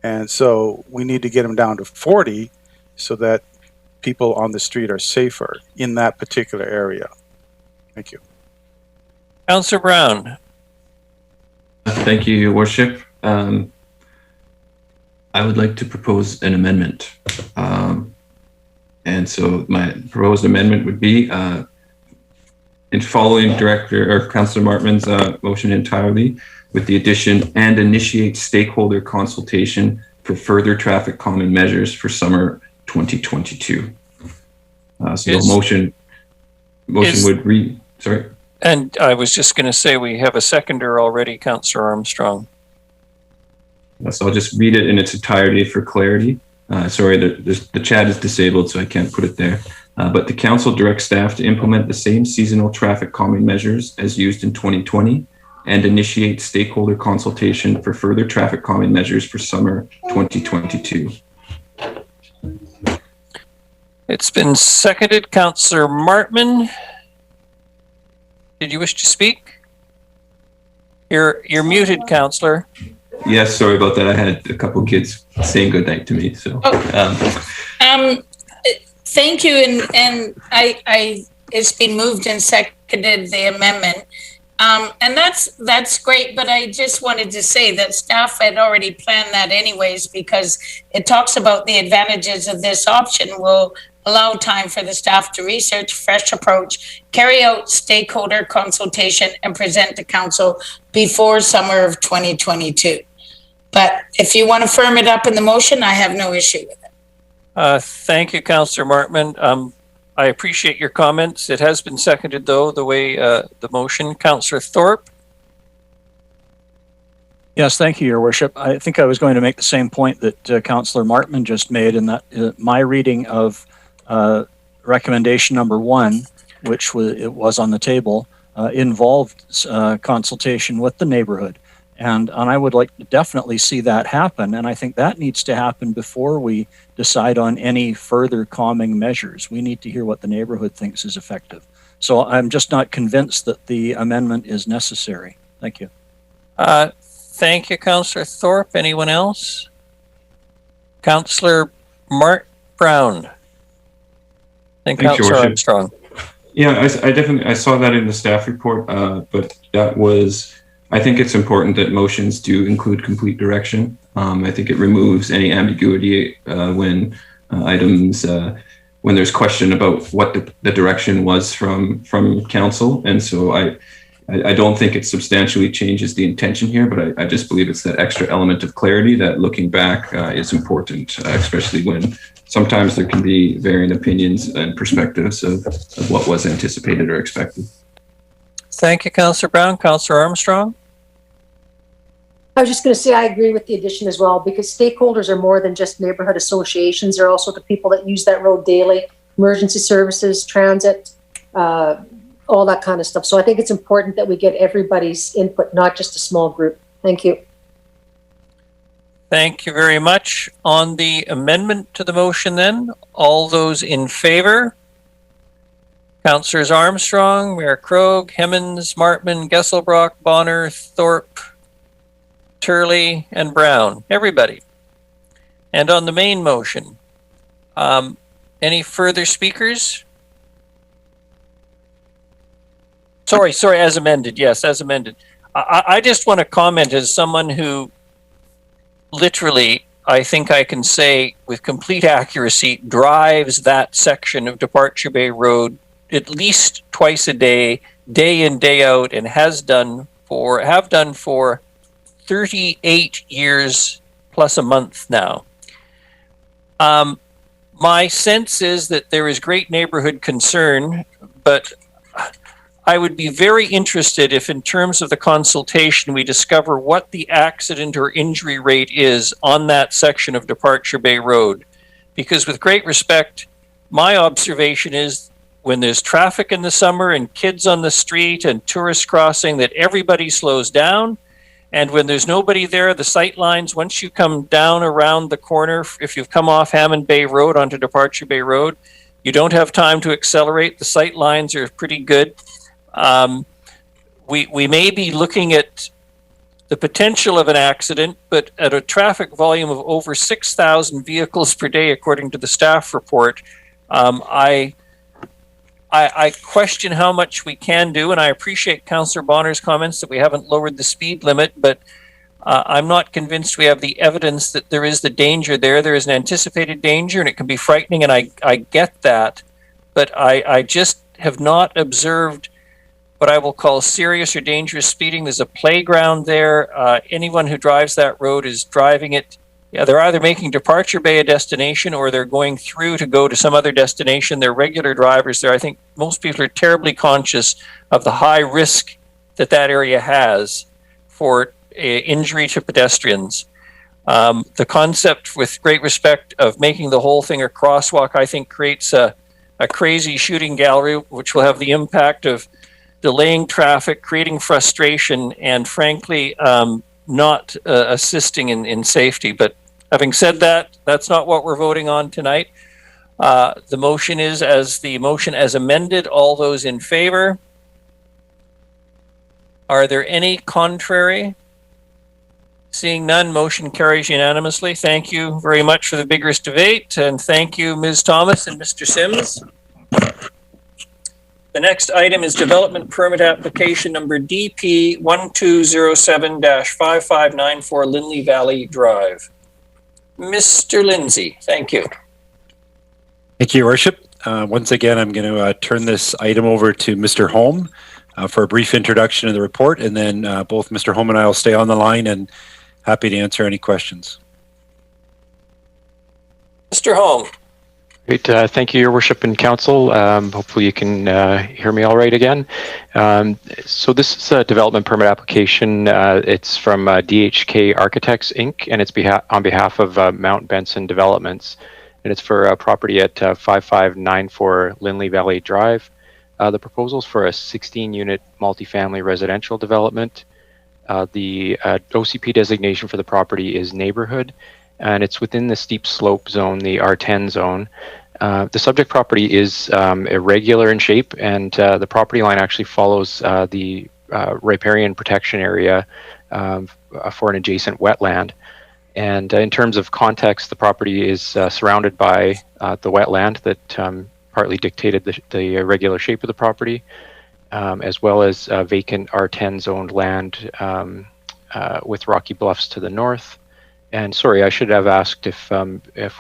And so we need to get them down to 40 so that people on the street are safer in that particular area. Thank you. Councillor Brown. Thank you, Your Worship. I would like to propose an amendment. And so my proposed amendment would be in following Director or Councillor Martman's motion entirely, with the addition and initiate stakeholder consultation for further traffic calming measures for summer 2022. So the motion would read, sorry. And I was just going to say we have a seconder already, Councillor Armstrong. So I'll just read it in its entirety for clarity. Sorry, the chat is disabled, so I can't put it there. But the council directs staff to implement the same seasonal traffic calming measures as used in 2020 and initiate stakeholder consultation for further traffic calming measures for summer 2022. It's been seconded. Councillor Martman, did you wish to speak? You're muted, Councillor. Yes, sorry about that. I had a couple kids saying good night to me. So, thank you, and I it's been moved and seconded the amendment, and that's great. But I just wanted to say that staff had already planned that anyways, because it talks about the advantages of this option will allow time for the staff to research fresh approach, carry out stakeholder consultation, and present to council before summer of 2022. But if you want to firm it up in the motion, I have no issue with it. Thank you, Councillor Martman. I appreciate your comments. It has been seconded, though, the way the motion. Councillor Thorpe. Yes, thank you, Your Worship. I think I was going to make the same point that Councillor Martman just made, in that my reading of recommendation number 1, which was on the table, involved consultation with the neighborhood. And I would like to definitely see that happen. And I think that needs to happen before we decide on any further calming measures. We need to hear what the neighborhood thinks is effective. So I'm just not convinced that the amendment is necessary. Thank you. Thank you, Councillor Thorpe. Anyone else? Councillor Brown. And Councillor Armstrong. Yeah, I saw that in the staff report, but that was, I think it's important that motions do include complete direction. I think it removes any ambiguity when items, when there's question about what the direction was from council. And so I don't think it substantially changes the intention here, but I just believe it's that extra element of clarity that looking back is important, especially when sometimes there can be varying opinions and perspectives of what was anticipated or expected. Thank you, Councillor Brown. Councillor Armstrong? I was just going to say I agree with the addition as well, because stakeholders are more than just neighborhood associations. They're also the people that use that road daily, emergency services, transit, all that kind of stuff. So I think it's important that we get everybody's input, not just a small group. Thank you. Thank you very much. On the amendment to the motion then, all those in favor? Councillors Armstrong, Mayor Krogh, Hemmons, Martman, Gesselbrock, Bonner, Thorpe, Turley, and Brown. Everybody. And on the main motion, any further speakers? Sorry, as amended. Yes, as amended. I just want to comment as someone who literally, I think I can say with complete accuracy, drives that section of Departure Bay Road at least twice a day, day in, day out, and have done for 38 years plus a month now. My sense is that there is great neighborhood concern, but I would be very interested if, in terms of the consultation, we discover what the accident or injury rate is on that section of Departure Bay Road. Because with great respect, my observation is when there's traffic in the summer and kids on the street and tourists crossing, that everybody slows down. And when there's nobody there, the sight lines, once you come down around the corner, if you've come off Hammond Bay Road onto Departure Bay Road, you don't have time to accelerate. The sight lines are pretty good. We may be looking at the potential of an accident, but at a traffic volume of over 6,000 vehicles per day, according to the staff report, I I question how much we can do, and I appreciate Councillor Bonner's comments that we haven't lowered the speed limit, but I'm not convinced we have the evidence that there is the danger there. There is an anticipated danger, and it can be frightening, and I get that, but I just have not observed what I will call serious or dangerous speeding. There's a playground there. Anyone who drives that road is driving it. Yeah, they're either making Departure Bay a destination or they're going through to go to some other destination. They're regular drivers there. I think most people are terribly conscious of the high risk that that area has for injury to pedestrians. The concept, with great respect, of making the whole thing a crosswalk, I think creates a crazy shooting gallery, which will have the impact of delaying traffic, creating frustration, and frankly, not assisting in safety. But having said that, that's not what we're voting on tonight. The motion is as the motion as amended. All those in favor? Are there any contrary? Seeing none, motion carries unanimously. Thank you very much for the vigorous debate, and thank you, Ms. Thomas and Mr. Sims. The next item is development permit application number DP 1207-5594 Lindley Valley Drive. Mr. Lindsay, thank you. Thank you, Your Worship. Once again, I'm going to turn this item over to Mr. Holm for a brief introduction of the report, and then both Mr. Holm and I will stay on the line and happy to answer any questions. Mr. Holm. Great. Thank you, Your Worship and Council. Hopefully you can hear me all right again. So this is a development permit application. It's from DHK Architects, Inc., and it's on behalf of Mount Benson Developments. And it's for a property at 5594 Lindley Valley Drive. The proposal is for a 16-unit multifamily residential development. The OCP designation for the property is neighborhood, and it's within the steep slope zone, the R10 zone. The subject property is irregular in shape, and the property line actually follows the riparian protection area for an adjacent wetland. And in terms of context, the property is surrounded by the wetland that partly dictated the irregular shape of the property, as well as vacant R10 zoned land with rocky bluffs to the north. And sorry, I should have asked if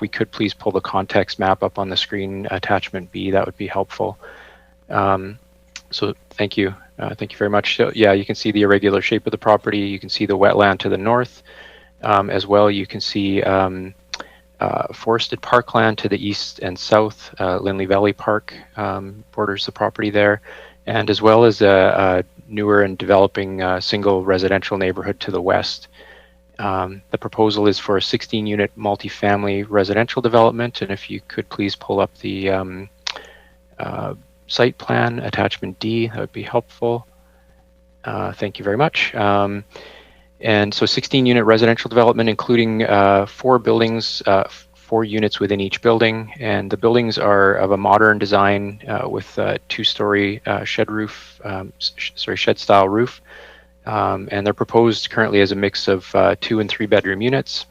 we could please pull the context map up on the screen, attachment B. That would be helpful. So thank you. Thank you very much. So, yeah, you can see the irregular shape of the property. You can see the wetland to the north. As well, you can see forested parkland to the east and south. Lindley Valley Park borders the property there, and as well as a newer and developing single residential neighborhood to the west. The proposal is for a 16-unit multifamily residential development, and if you could please pull up the site plan, attachment D, that would be helpful. Thank you very much. And so 16-unit residential development, including 4 buildings, 4 units within each building, and the buildings are of a modern design with a 2-story shed style roof. And they're proposed currently as a mix of 2 and 3 bedroom units.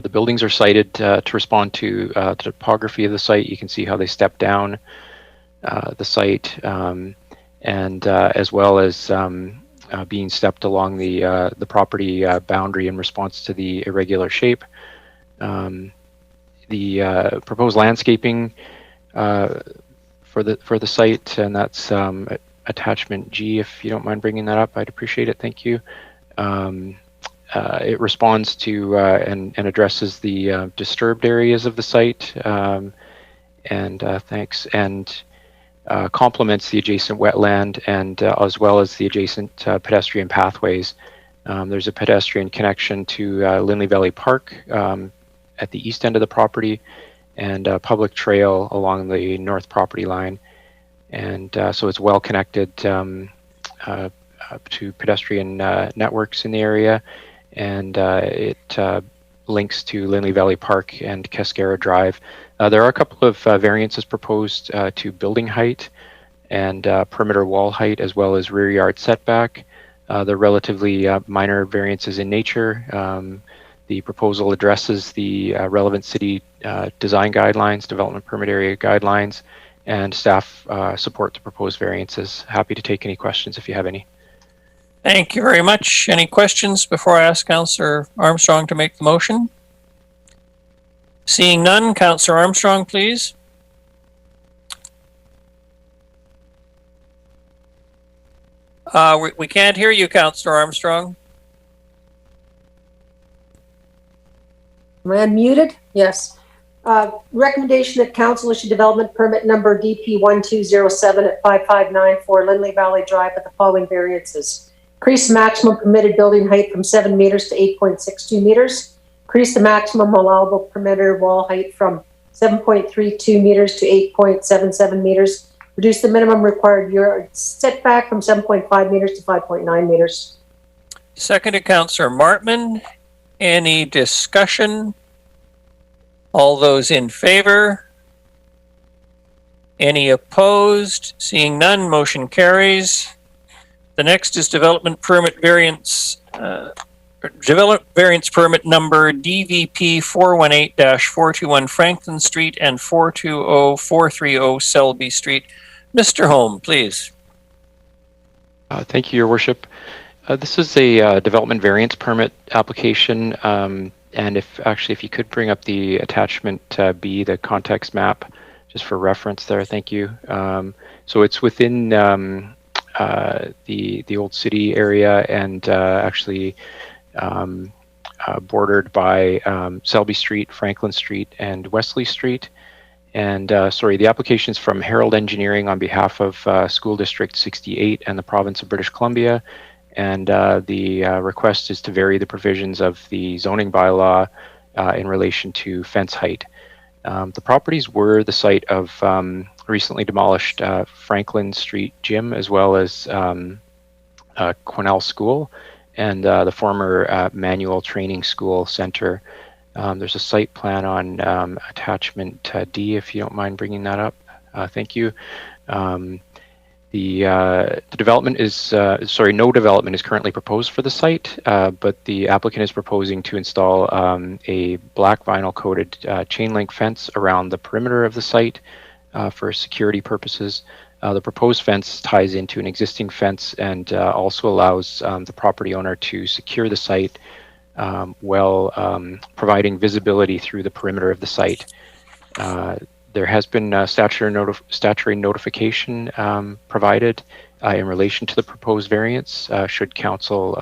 The buildings are sited to respond to the topography of the site. You can see how they step down the site, and as well as being stepped along the property boundary in response to the irregular shape. The proposed landscaping for the site, and that's attachment G. If you don't mind bringing that up, I'd appreciate it. Thank you. It responds to and addresses the disturbed areas of the site, and thanks, and complements the adjacent wetland, and as well as the adjacent pedestrian pathways. There's a pedestrian connection to Lindley Valley Park at the east end of the property, and a public trail along the north property line. And so it's well connected to pedestrian networks in the area, and it links to Lindley Valley Park and Cascara Drive. There are a couple of variances proposed to building height and perimeter wall height, as well as rear yard setback. They're relatively minor variances in nature. The proposal addresses the relevant city design guidelines, development permit area guidelines, and staff support the proposed variances. Happy to take any questions if you have any. Thank you very much. Any questions before I ask Councillor Armstrong to make the motion? Seeing none, Councillor Armstrong, please. We can't hear you, Councillor Armstrong. Am I unmuted? Yes. Recommendation that council issue development permit number DP 1207 at 5594 Lindley Valley Drive with the following variances. Increase the maximum permitted building height from 7 meters to 8.62 meters. Increase the maximum allowable permitted wall height from 7.32 meters to 8.77 meters. Reduce the minimum required yard setback from 7.5 meters to 5.9 meters. Seconded, Councillor Martman. Any discussion? All those in favor? Any opposed? Seeing none, motion carries. The next is development permit variance, development variance permit number DVP 418-421 Franklin Street and 420-430 Selby Street. Mr. Holm, please. Thank you, Your Worship. This is a development variance permit application, and if you could bring up the attachment B, the context map, just for reference there. Thank you. So it's within the old city area and actually bordered by Selby Street, Franklin Street, and Wesley Street. And the application is from Herald Engineering on behalf of School District 68 and the province of British Columbia. And the request is to vary the provisions of the zoning bylaw in relation to fence height. The properties were the site of recently demolished Franklin Street Gym, as well as Quesnel School and the former Manual Training School Center. There's a site plan on attachment D, if you don't mind bringing that up. Thank you. The development is, no development is currently proposed for the site, but the applicant is proposing to install a black vinyl coated chain link fence around the perimeter of the site for security purposes. The proposed fence ties into an existing fence and also allows the property owner to secure the site while providing visibility through the perimeter of the site. There has been statutory notification provided in relation to the proposed variance, should council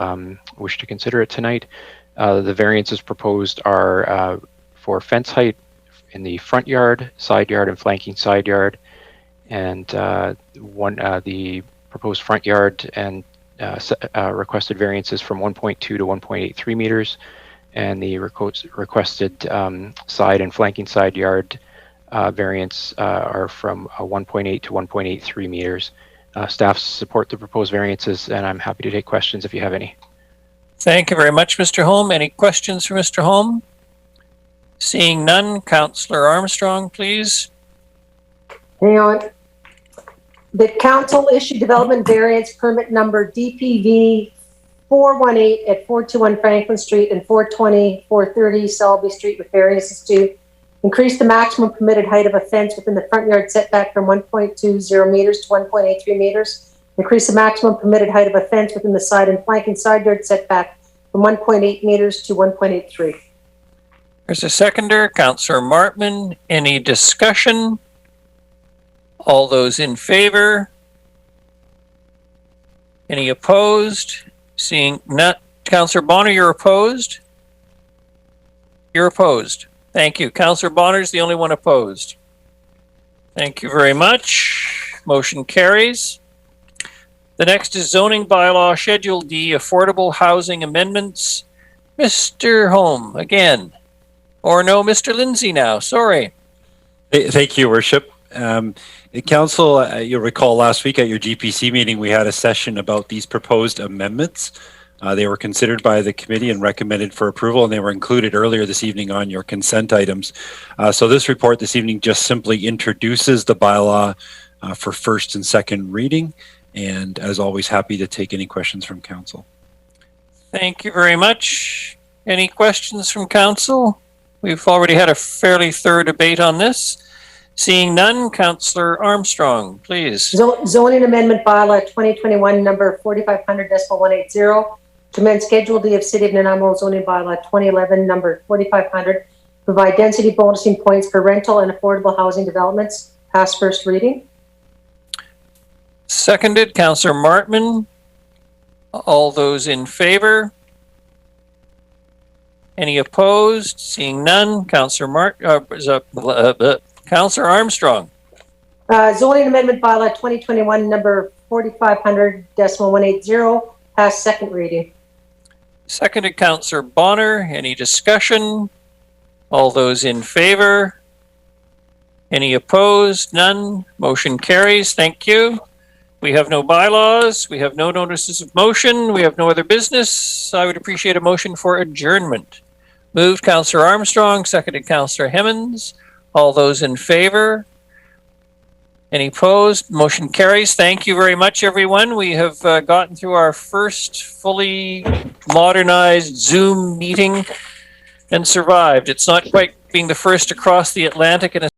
wish to consider it tonight. The variances proposed are for fence height in the front yard, side yard, and flanking side yard. And the proposed front yard and requested variances from 1.2 to 1.83 meters, and the requested side and flanking side yard variance are from 1.8 to 1.83 meters. Staff support the proposed variances, and I'm happy to take questions if you have any. Thank you very much, Mr. Holm. Any questions for Mr. Holm? Seeing none, Councillor Armstrong, please. Hang on. The council issued development variance permit number DPV 418 at 421 Franklin Street and 420, 430 Selby Street with variances to increase the maximum permitted height of a fence within the front yard setback from 1.20 meters to 1.83 meters. Increase the maximum permitted height of a fence within the side and flanking side yard setback from 1.8 meters to 1.83. There's a seconder, Councillor Martman. Any discussion? All those in favor? Any opposed? Seeing none. Councillor Bonner, you're opposed? You're opposed. Thank you. Councillor Bonner is the only one opposed. Thank you very much. Motion carries. The next is zoning bylaw Schedule D, affordable housing amendments. Mr. Holm, again. Or no, Mr. Lindsay now. Sorry. Thank you, Worship. Council, you'll recall last week at your GPC meeting, we had a session about these proposed amendments. They were considered by the committee and recommended for approval, and they were included earlier this evening on your consent items. So this report this evening just simply introduces the bylaw for first and second reading, and as always, happy to take any questions from council. Thank you very much. Any questions from council? We've already had a fairly thorough debate on this. Seeing none, Councillor Armstrong, please. Zoning amendment bylaw 2021 number 4500.180. To amend Schedule D of City of Nanaimo zoning bylaw 2011 number 4500. Provide density bonusing points for rental and affordable housing developments. Pass first reading. Seconded, Councillor Martman. All those in favor? Any opposed? Seeing none, Councillor Councillor Armstrong. Zoning amendment bylaw 2021 number 4500.180. Pass second reading. Seconded, Councillor Bonner. Any discussion? All those in favor? Any opposed? None. Motion carries. Thank you. We have no bylaws. We have no notices of motion. We have no other business. I would appreciate a motion for adjournment. Moved, Councillor Armstrong. Seconded, Councillor Hemmons. All those in favor? Any opposed? Motion carries. Thank you very much, everyone. We have gotten through our first fully modernized Zoom meeting and survived. It's not quite being the first to cross the Atlantic in a